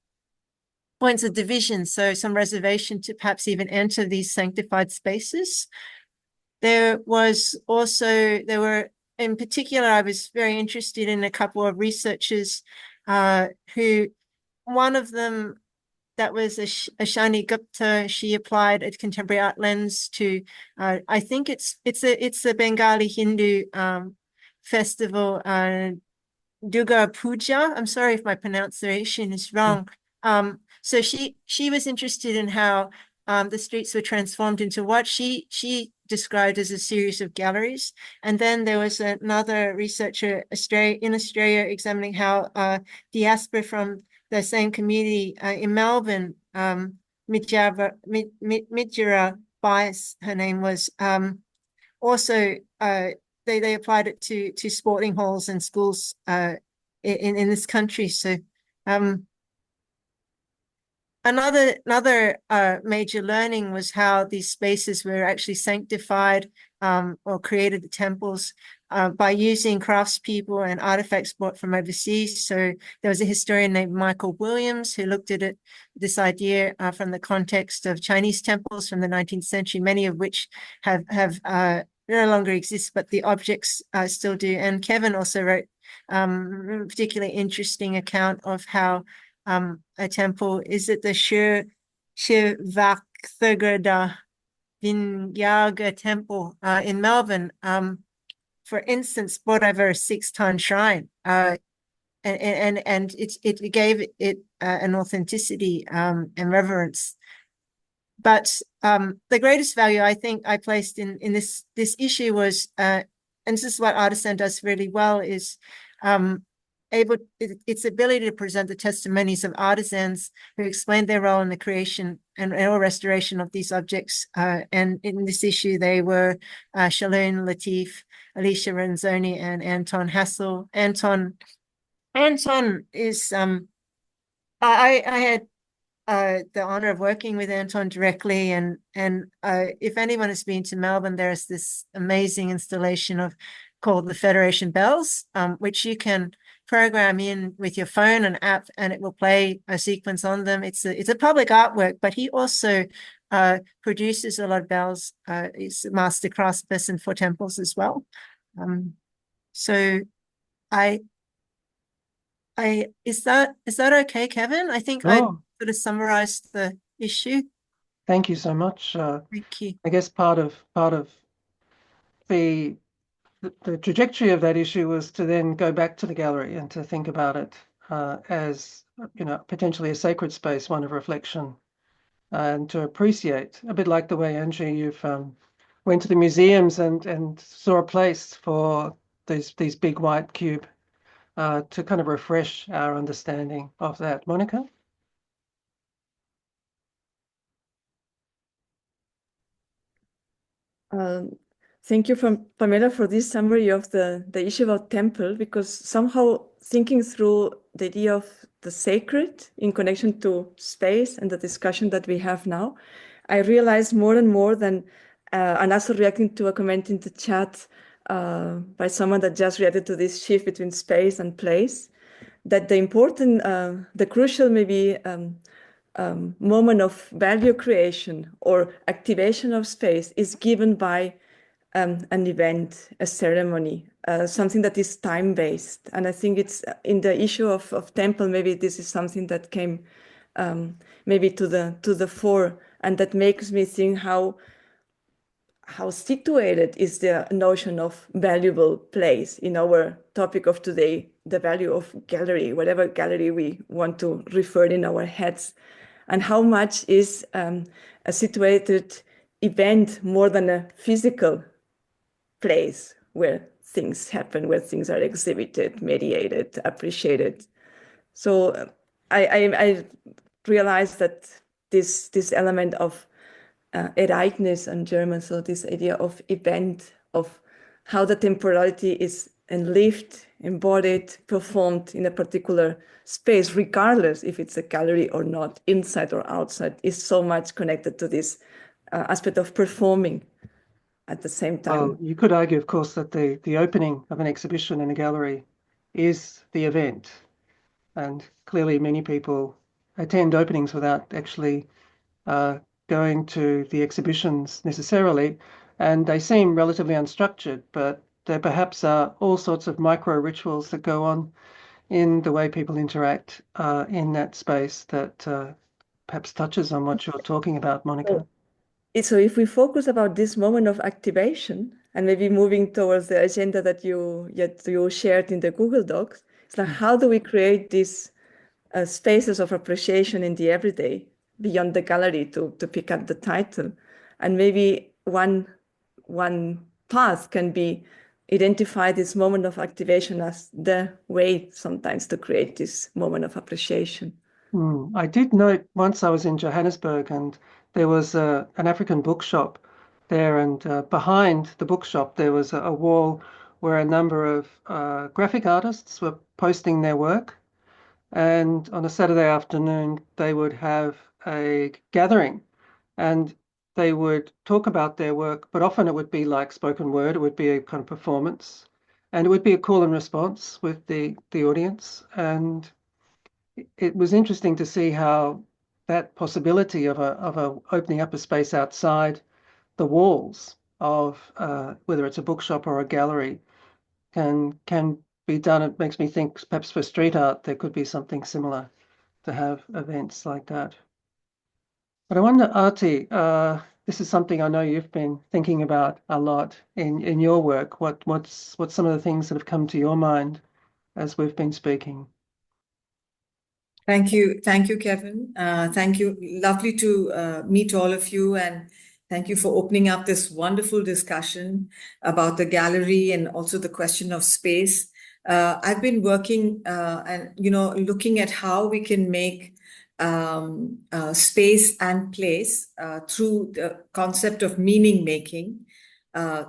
points of division, so some reservation to perhaps even enter these sanctified spaces. There were, in particular, I was very interested in a couple of researchers who, one of them, that was Ashani Gupta. She applied a contemporary art lens to, I think it's a Bengali Hindu festival, Durga Puja. I'm sorry if my pronunciation is wrong. So she was interested in how the streets were transformed into what she described as a series of galleries. And then there was another researcher in Australia examining how diaspora from the same community in Melbourne, Midjara Bias, her name was, also they applied it to sporting halls and schools in this country. So another major learning was how these spaces were actually sanctified or created the temples by using craftspeople and artifacts brought from overseas. So there was a historian named Michael Williams who looked at this idea from the context of Chinese temples from the 19th century, many of which have no longer exist, but the objects still do. And Kevin also wrote a particularly interesting account of how a temple, is it the Shivakthagada Vinyaga temple in Melbourne, for instance, brought over a 6-ton shrine, and it gave it an authenticity and reverence. But the greatest value I think I placed in this issue was, and this is what Artisan does really well, is its ability to present the testimonies of artisans who explained their role in the creation and or restoration of these objects. And in this issue, they were Shaloon Latif, Alicia Renzoni, and Anton Hassel. Anton is I had the honor of working with Anton directly, and if anyone has been to Melbourne, there's this amazing installation called the Federation Bells, which you can program in with your phone and app, and it will play a sequence on them. It's a public artwork, but he also produces a lot of bells. He's a master craftsperson for temples as well. So is that okay, Kevin? I think I sort of summarized the issue. Thank you so much. Thank you. I guess part of the trajectory of that issue was to then go back to the gallery and to think about it as, you know, potentially a sacred space, one of reflection, and to appreciate, a bit like the way, Angie, you've went to the museums and saw a place for these big white cube to kind of refresh our understanding of that. Monica? Thank you, Pamela, for this summary of the issue about temple, because somehow thinking through the idea of the sacred in connection to space and the discussion that we have now, I realize more and more than, and also reacting to a comment in the chat by someone that just reacted to this shift between space and place, that the important, the crucial maybe moment of value creation or activation of space is given by an event, a ceremony, something that is time-based. And I think it's in the issue of temple, maybe this is something that came maybe to the fore, and that makes me think how situated is the notion of valuable place in our topic of today, the value of gallery, whatever gallery we want to refer in our heads, and how much is a situated event more than a physical place where things happen, where things are exhibited, mediated, appreciated. So I realized that this element of Ereignis in German, so this idea of event, of how the temporality is lived, embodied, performed in a particular space, regardless if it's a gallery or not, inside or outside, is so much connected to this aspect of performing at the same time. Well, you could argue, of course, that the opening of an exhibition in a gallery is the event. And clearly many people attend openings without actually going to the exhibitions necessarily, and they seem relatively unstructured, but there perhaps are all sorts of micro rituals that go on in the way people interact in that space that perhaps touches on what you're talking about, Monica. So if we focus about this moment of activation and maybe moving towards the agenda that you shared in the Google Docs, it's like, how do we create these spaces of appreciation in the everyday beyond the gallery, to pick up the title? And maybe one path can be identify this moment of activation as the way sometimes to create this moment of appreciation. I did note once I was in Johannesburg and there was an African bookshop there, and behind the bookshop there was a wall where a number of graphic artists were posting their work. And on a Saturday afternoon, they would have a gathering and they would talk about their work, but often it would be like spoken word. It would be a kind of performance, and it would be a call and response with the audience. And it was interesting to see how that possibility of a opening up a space outside the walls of whether it's a bookshop or a gallery can be done. It makes me think perhaps for street art there could be something similar, to have events like that. But I wonder, Arti, this is something I know you've been thinking about a lot in your work. What's some of the things that have come to your mind as we've been speaking? Thank you, Kevin. Thank you. Lovely to meet all of you, and thank you for opening up this wonderful discussion about the gallery and also the question of space. I've been working and looking at how we can make space and place through the concept of meaning making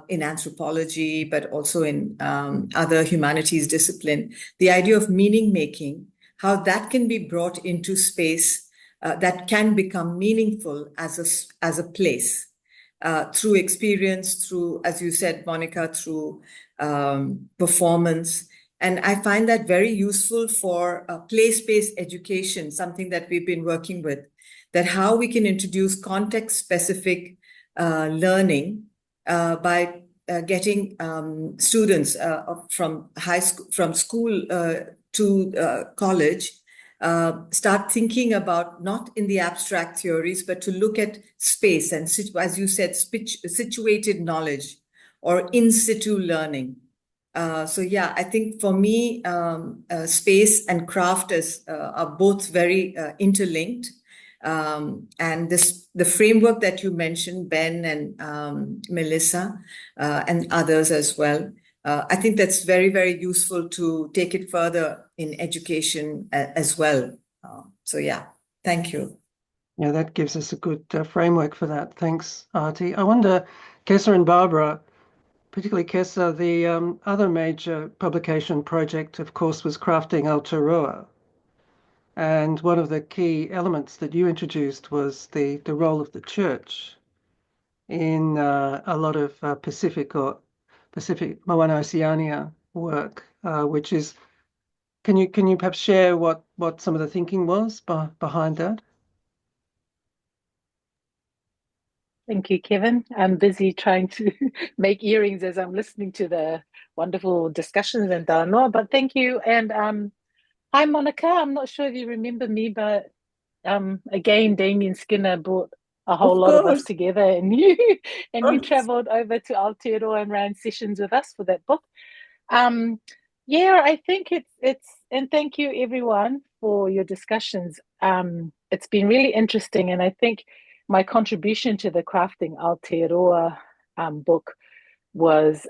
in anthropology, but also in other humanities discipline. The idea of meaning making, how that can be brought into space that can become meaningful as a place. Through experience, through, as you said, Monica, through performance. And I find that very useful for place-based education, something that we've been working with, that how we can introduce context-specific learning by getting students from school to college start thinking about, not in the abstract theories, but to look at space and, as you said, situated knowledge or in situ learning. So yeah, I think for me, space and craft are both very interlinked. And the framework that you mentioned, Ben and Melissa, and others as well, I think that's very, very useful to take it further in education as well. So yeah, thank you. Yeah, that gives us a good framework for that. Thanks, Artie. I wonder, Kessa and Barbara, particularly Kessa, the other major publication project, of course, was Crafting Aotearoa. And one of the key elements that you introduced was the role of the church in a lot of Pacific Moana Oceania work, which is, can you perhaps share what some of the thinking was behind that? Thank you, Kevin. I'm busy trying to make earrings as I'm listening to the wonderful discussions and Danoa, but thank you. And hi, Monica. I'm not sure if you remember me, but again, Damien Skinner brought a whole lot of us together, and you traveled over to Aotearoa and ran sessions with us for that book. Yeah, I think it's and thank you everyone for your discussions. It's been really interesting, and I think my contribution to the Crafting Aotearoa book was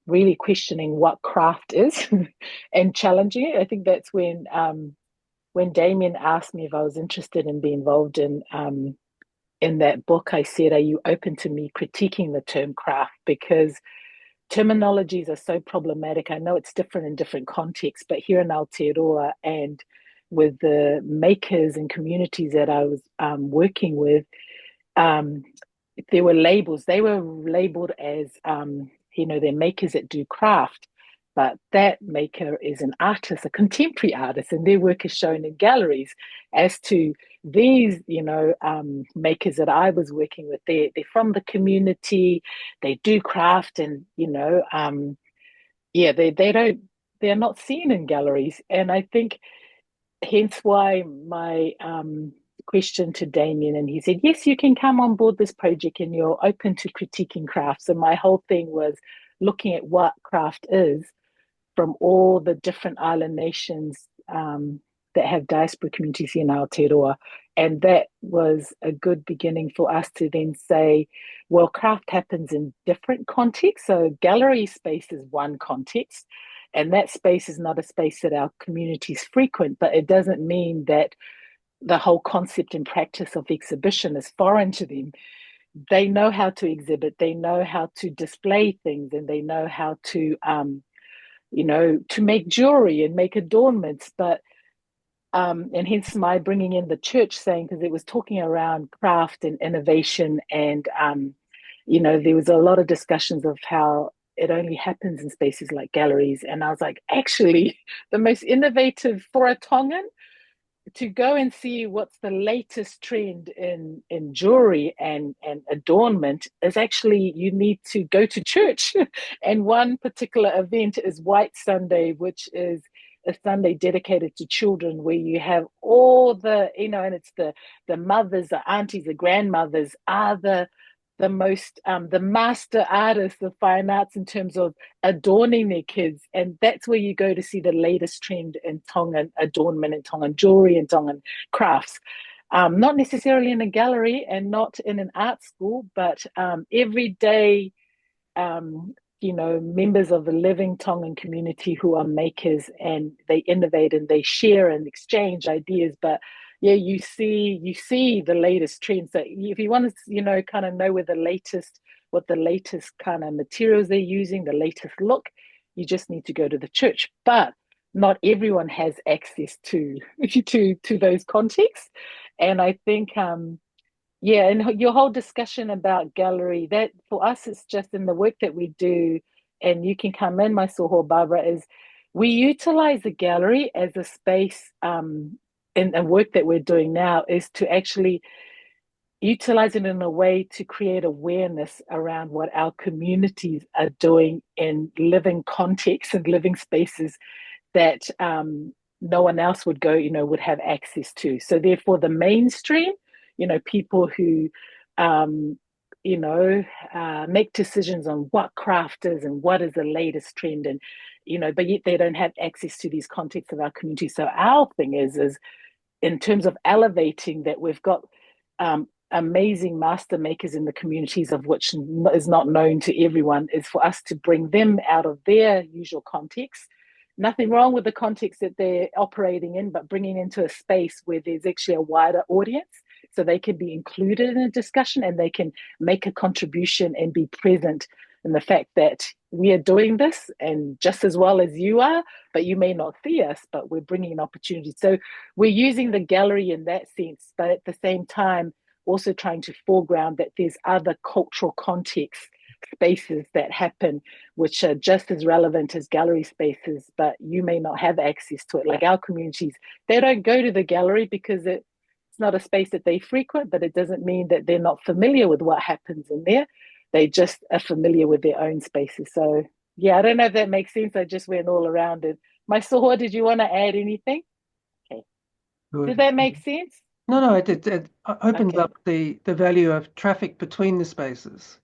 really questioning what craft is and challenging it. I think that's when Damien asked me if I was interested in being involved in that book. I said, "Are you open to me critiquing the term craft?" Because terminologies are so problematic. I know it's different in different contexts, but here in Aotearoa and with the makers and communities that I was working with, there were labels. They were labeled as, they're makers that do craft, but that maker is an artist, a contemporary artist, and their work is shown in galleries. As to these, makers that I was working with, they're from the community, they do craft, and they're not seen in galleries. And I think hence why my question to Damien, and he said, yes, you can come on board this project and you're open to critiquing crafts. And my whole thing was looking at what craft is from all the different island nations that have diaspora communities in Aotearoa. And that was a good beginning for us to then say, well, craft happens in different contexts. So gallery space is one context, and that space is not a space that our communities frequent, but it doesn't mean that the whole concept and practice of exhibition is foreign to them. They know how to exhibit, they know how to display things, and they know how to, to make jewelry and make adornments. But and hence my bringing in the church, saying, because it was talking around craft and innovation, and there was a lot of discussions of how it only happens in spaces like galleries. And I was like, actually, the most innovative for a Tongan to go and see what's the latest trend in jewelry and adornment is actually, you need to go to church. And one particular event is White Sunday, which is a Sunday dedicated to children, where you have all the, and it's the mothers, the aunties, the grandmothers are the most, the master artists of fine arts in terms of adorning their kids. And that's where you go to see the latest trend in Tongan adornment and Tongan jewelry and Tongan crafts. Not necessarily in a gallery and not in an art school, but everyday members of the living Tongan community who are makers, and they innovate and they share and exchange ideas. But yeah, you see the latest trends. So if you want to, kind of know what the latest kind of materials they're using, the latest look, you just need to go to the church. But not everyone has access to to those contexts. And I think yeah, and your whole discussion about gallery, that for us, it's just in the work that we do, and you can come in, my soho Barbara, is we utilize the gallery as a space, in the work that we're doing now is to actually utilize it in a way to create awareness around what our communities are doing in living contexts and living spaces that no one else would would have access to. So therefore, the mainstream, people who, make decisions on what craft is and what is the latest trend, and but yet they don't have access to these contexts of our community. So our thing is in terms of elevating that, we've got amazing master makers in the communities, of which is not known to everyone, is for us to bring them out of their usual context. Nothing wrong with the context that they're operating in, but bringing into a space where there's actually a wider audience, so they can be included in a discussion and they can make a contribution and be present in the fact that we are doing this and just as well as you are, but you may not see us, but we're bringing an opportunity. So we're using the gallery in that sense, but at the same time, also trying to foreground that there's other cultural contexts, spaces that happen, which are just as relevant as gallery spaces, but you may not have access to it. Like our communities, they don't go to the gallery because it's not a space that they frequent, but it doesn't mean that they're not familiar with what happens in there. They just are familiar with their own spaces. So yeah, I don't know if that makes sense. I just went all around it. My Soho, did you want to add anything? Okay. Good. Did that make sense? No, it opens Okay. up the value of traffic between the spaces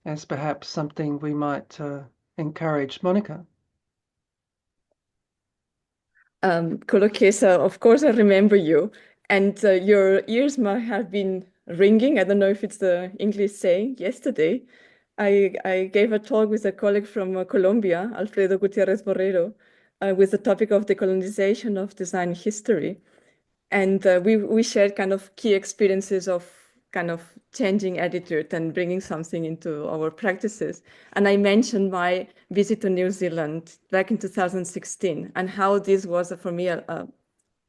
as perhaps something we might encourage. Monica. Kolokesa, of course, I remember you, and your ears might have been ringing. I don't know if it's the English saying. Yesterday, I gave a talk with a colleague from Colombia, Alfredo Gutierrez Borrero, with the topic of decolonization of design history. And we shared kind of key experiences of kind of changing attitude and bringing something into our practices. And I mentioned my visit to New Zealand back in 2016 and how this was for me a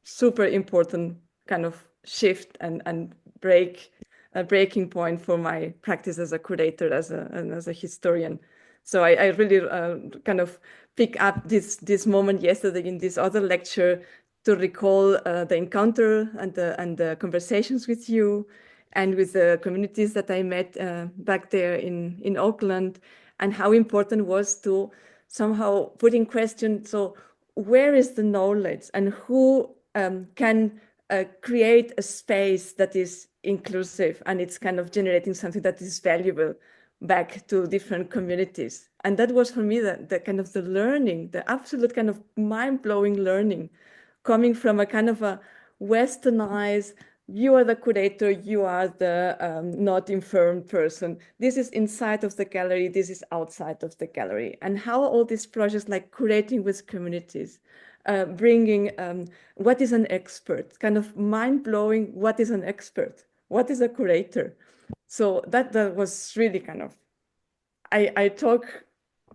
super important kind of shift and a breaking point for my practice as a curator, and as a historian. So I really kind of pick up this moment yesterday in this other lecture to recall the encounter and the conversations with you and with the communities that I met back there in Auckland, and how important was to somehow put in question, so where is the knowledge and who can create a space that is inclusive and it's kind of generating something that is valuable back to different communities. And that was for me the kind of the learning, the absolute kind of mind-blowing learning, coming from a kind of a westernized, you are the curator, you are the not informed person. This is inside of the gallery, this is outside of the gallery. And how all these projects like curating with communities, bringing what is an expert, kind of mind-blowing, what is an expert? What is a curator? So that was really kind of, I talk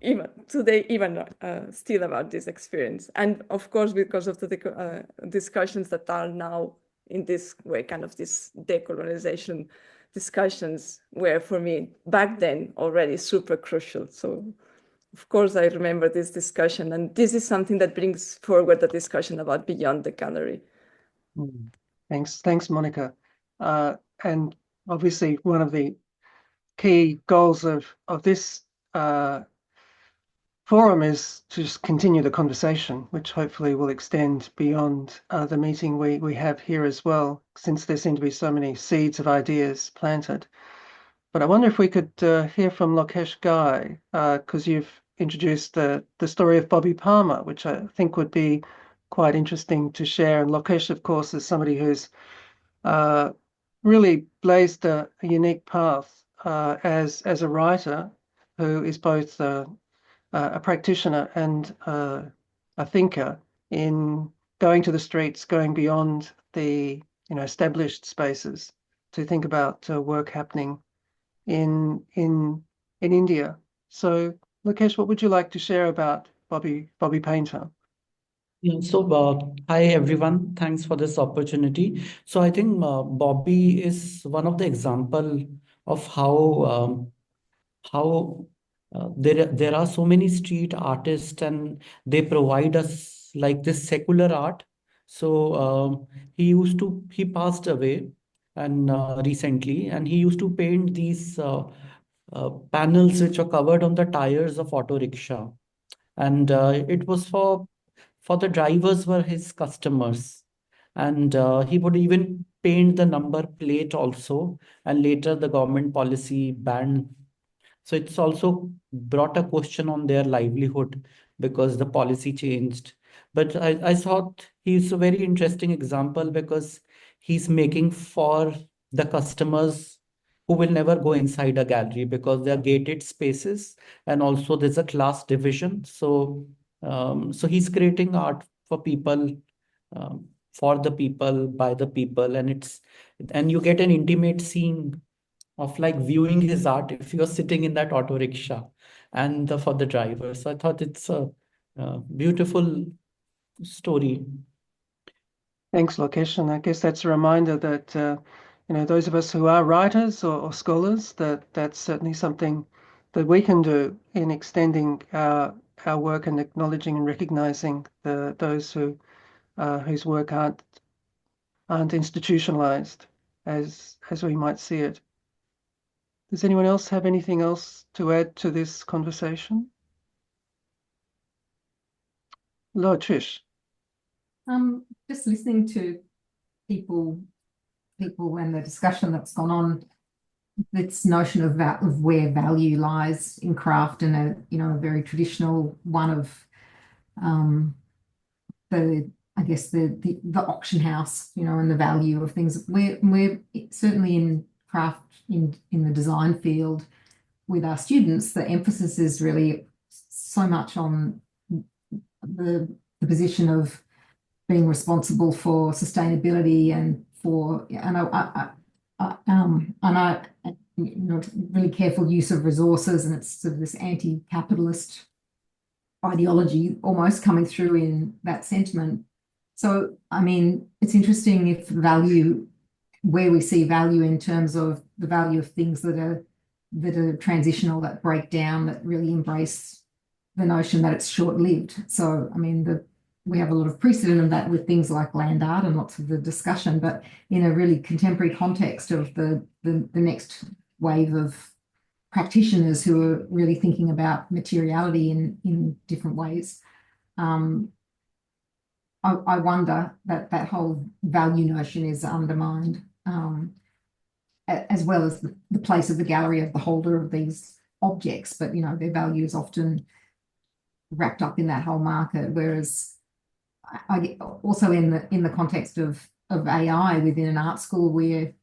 even today, even still about this experience. And of course, because of the discussions that are now in this way, kind of this decolonization discussions were for me back then already super crucial. So of course, I remember this discussion, and this is something that brings forward the discussion about beyond the gallery. Thanks, Monica. And obviously, one of the key goals of this forum is to just continue the conversation, which hopefully will extend beyond the meeting we have here as well, since there seem to be so many seeds of ideas planted. But I wonder if we could hear from Lokesh Guy, because you've introduced the story of Bobby Palmer, which I think would be quite interesting to share. And Lokesh, of course, is somebody who's really blazed a unique path as a writer, who is both a practitioner and a thinker in going to the streets, going beyond the established spaces to think about work happening in India. So, Lokesh, what would you like to share about Bobby Painter? Yeah, so, hi everyone. Thanks for this opportunity. So, I think Bobby is one of the example of how there are so many street artists and they provide us like this secular art. So, he passed away and recently, and he used to paint these panels which are covered on the tires of auto rickshaw, and it was for the drivers were his customers, and he would even paint the number plate also, and later the government policy banned, so it's also brought a question on their livelihood because the policy changed. But I thought he's a very interesting example because he's making for the customers who will never go inside a gallery because they are gated spaces, and also there's a class division. So he's creating art for people, for the people, by the people, and you get an intimate scene of like viewing his art if you're sitting in that auto rickshaw and for the driver. So I thought it's a beautiful story. Thanks, Lokesh. And I guess that's a reminder that those of us who are writers or scholars, that's certainly something that we can do in extending our work and acknowledging and recognizing those whose work aren't institutionalized as we might see it. Does anyone else have anything else to add to this conversation? Lord Trish. Just listening to people and the discussion that's gone on, this notion of where value lies in craft, and a very traditional one of the auction house, and the value of things. We're certainly in craft in the design field with our students. The emphasis is really so much on the position of being responsible for sustainability and really careful use of resources, and it's sort of this anti-capitalist ideology almost coming through in that sentiment. So, I mean, it's interesting if where we see value in terms of the value of things that are transitional, that break down, that really embrace the notion that it's short-lived. So, I mean, we have a lot of precedent of that with things like land art and lots of the discussion, but in a really contemporary context of the next wave of practitioners who are really thinking about materiality in different ways. I wonder that whole value notion is undermined, as well as the place of the gallery of the holder of these objects, but their value is often wrapped up in that whole market. Whereas I also in the context of AI within an art school, we're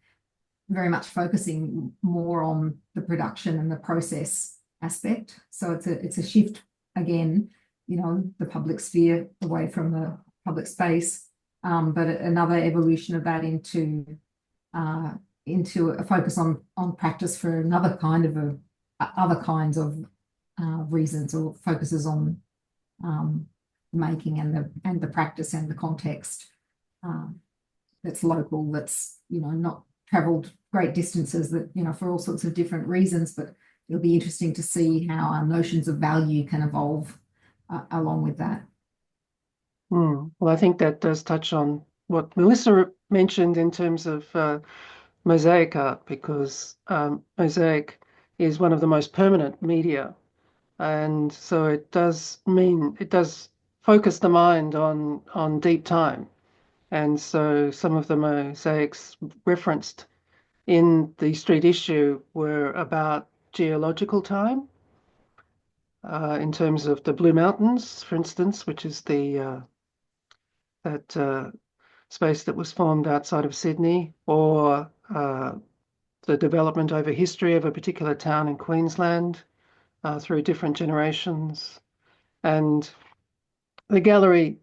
very much focusing more on the production and the process aspect. So it's a shift again, the public sphere away from the public space, but another evolution of that into a focus on practice for another kind of other kinds of reasons, or focuses on making and the practice and the context that's local, that's not traveled great distances, that for all sorts of different reasons. But it'll be interesting to see how our notions of value can evolve along with that. Well, I think that does touch on what Melissa mentioned in terms of mosaic art, because mosaic is one of the most permanent media, and so it does focus the mind on deep time. And so some of the mosaics referenced in the street issue were about geological time, in terms of the Blue Mountains, for instance, which is that space that was formed outside of Sydney, or the development over history of a particular town in Queensland, through different generations. And the gallery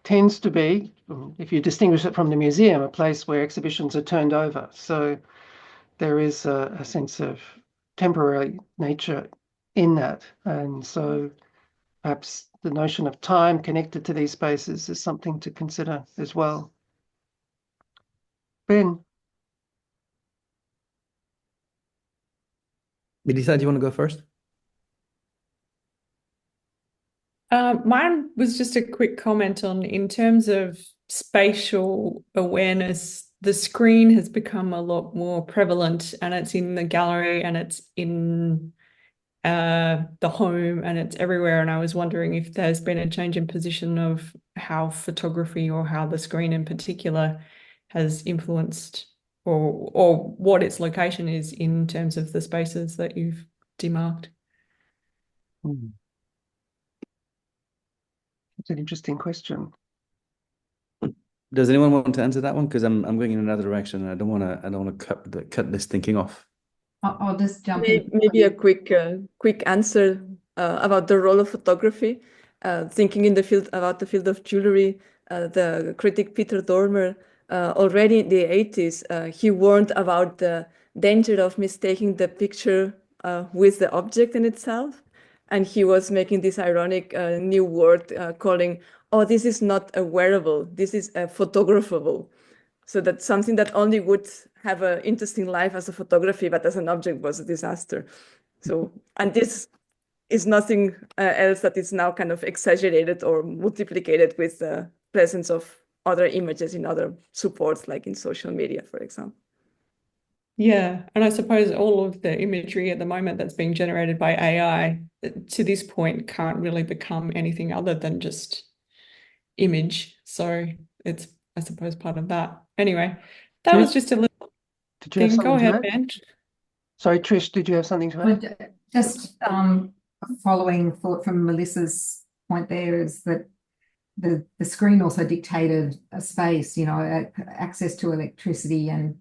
tends to be, if you distinguish it from the museum, a place where exhibitions are turned over. So there is a sense of temporary nature in that. And so perhaps the notion of time connected to these spaces is something to consider as well. Ben? Melissa, do you want to go first? Mine was just a quick comment on, in terms of spatial awareness, the screen has become a lot more prevalent, and it's in the gallery and it's in the home and it's everywhere. And I was wondering if there's been a change in position of how photography, or how the screen in particular, has influenced, or what its location is in terms of the spaces that you've demarked. It's an interesting question. Does anyone want to answer that one? Because I'm going in another direction, and I don't want to cut this thinking off. I'll just jump in. Maybe a quick answer about the role of photography. Thinking in the field about the field of jewelry, the critic Peter Dormer, already in the 80s, he warned about the danger of mistaking the picture with the object in itself. And he was making this ironic new word calling, oh, this is not a wearable, this is a photographable. So that's something that only would have an interesting life as a photography, but as an object was a disaster. So, and this is nothing else that is now kind of exaggerated or multiplied with the presence of other images in other supports, like in social media, for example. Yeah, and I suppose all of the imagery at the moment that's being generated by AI to this point can't really become anything other than just image. So it's, I suppose, part of that. Anyway, that was just a little Did you have thing. Go something to ahead, add? Ben. Sorry, Trish, did you have something to add? Just following thought from Melissa's point there, is that the screen also dictated a space, you know, access to electricity and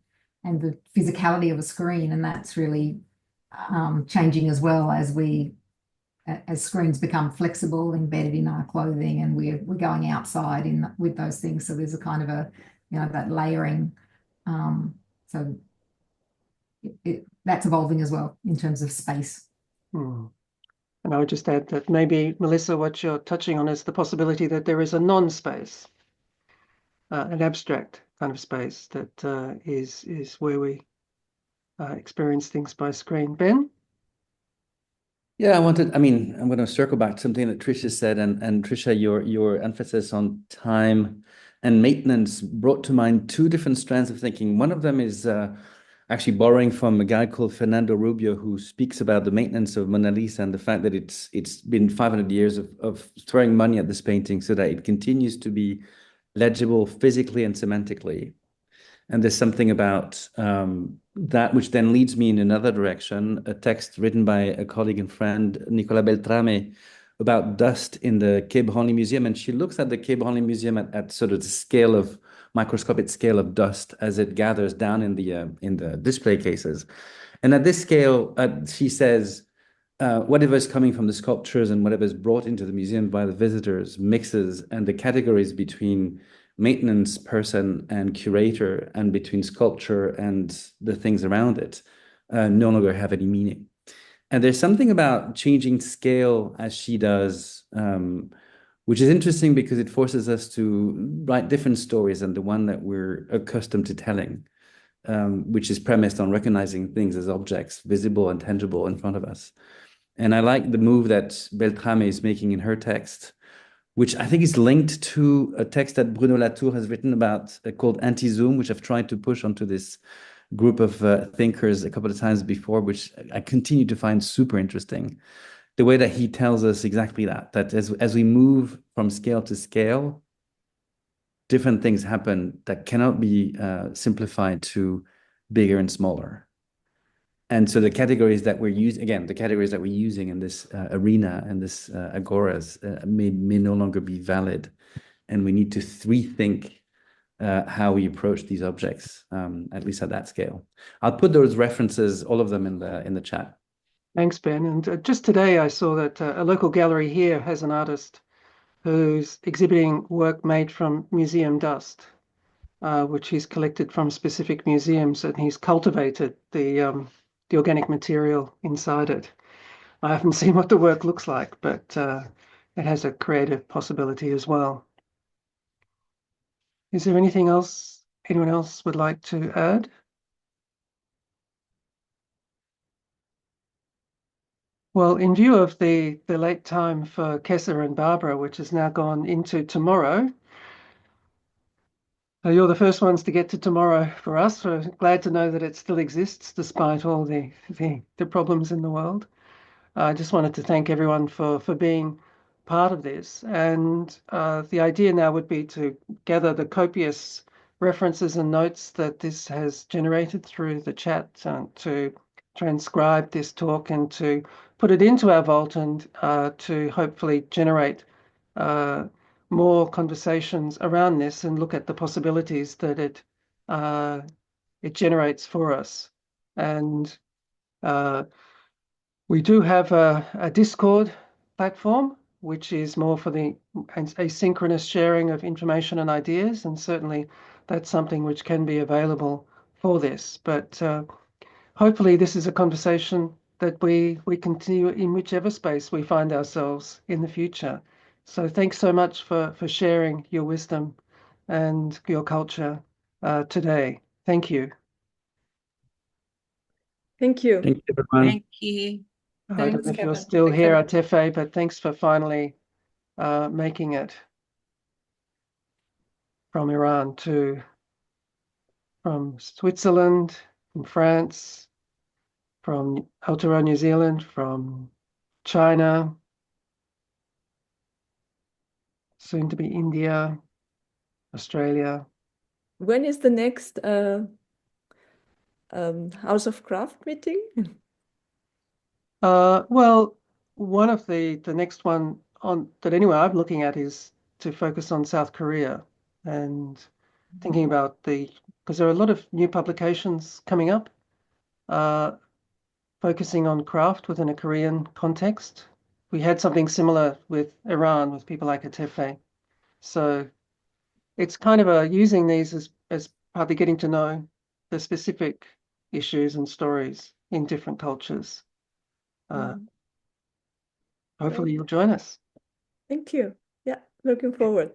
the physicality of a screen, and that's really changing as well as screens become flexible, embedded in our clothing, and we're going outside with those things. So there's a kind of a, you know, that layering. So that's evolving as well in terms of space. And I would just add that maybe, Melissa, what you're touching on is the possibility that there is a non-space, an abstract kind of space that is where we experience things by screen. Ben? Yeah, I'm going to circle back to something that Trisha said, and Trisha, your emphasis on time and maintenance brought to mind two different strands of thinking. One of them is actually borrowing from a guy called Fernando Rubio, who speaks about the maintenance of Mona Lisa and the fact that it's been 500 years of throwing money at this painting so that it continues to be legible physically and semantically. And there's something about that which then leads me in another direction, a text written by a colleague and friend, Nicola Beltrame, about dust in the Quai Branly Museum. And she looks at the Quai Branly Museum at sort of the scale of, microscopic scale of dust as it gathers down in the display cases. And at this scale, she says, whatever is coming from the sculptures and whatever is brought into the museum by the visitors mixes, and the categories between maintenance person and curator and between sculpture and the things around it no longer have any meaning. And there's something about changing scale as she does, which is interesting because it forces us to write different stories than the one that we're accustomed to telling, which is premised on recognizing things as objects, visible and tangible in front of us. And I like the move that Beltrame is making in her text, which I think is linked to a text that Bruno Latour has written about called Anti-Zoom, which I've tried to push onto this group of thinkers a couple of times before, which I continue to find super interesting. The way that he tells us exactly that as we move from scale to scale, different things happen that cannot be simplified to bigger and smaller. And so the categories that we're using, again, the categories that we're using in this arena and this agoras may no longer be valid. And we need to rethink how we approach these objects, at least at that scale. I'll put those references, all of them in the chat. Thanks, Ben. And just today I saw that a local gallery here has an artist who's exhibiting work made from museum dust, which he's collected from specific museums, and he's cultivated the organic material inside it. I haven't seen what the work looks like, but it has a creative possibility as well. Is there anything else anyone else would like to add? Well, in view of the late time for Kessa and Barbara, which has now gone into tomorrow, you're the first ones to get to tomorrow for us. We're glad to know that it still exists despite all the problems in the world. I just wanted to thank everyone for being part of this. And the idea now would be to gather the copious references and notes that this has generated through the chat, to transcribe this talk and to put it into our vault, and to hopefully generate more conversations around this and look at the possibilities that it generates for us. And we do have a Discord platform, which is more for the asynchronous sharing of information and ideas, and certainly that's something which can be available for this. But hopefully this is a conversation that we continue in whichever space we find ourselves in the future. So thanks so much for sharing your wisdom and your culture today. Thank you. Thank you. Thank you, everyone. Thank you. I don't Thanks, know if you're Kevin. still Thanks, here, Kevin. Atefe, but thanks for finally making it from Iran from Switzerland, from France, from Aotearoa, New Zealand, from China, soon to be India, Australia. When is the next House of Craft meeting? Well, one of the next one on that anyway I'm looking at is to focus on South Korea, and thinking about because there are a lot of new publications coming up, focusing on craft within a Korean context. We had something similar with Iran with people like Atefe. So it's kind of using these as partly getting to know the specific issues and stories in different cultures. Hopefully you'll join us. Thank you. Yeah, looking forward.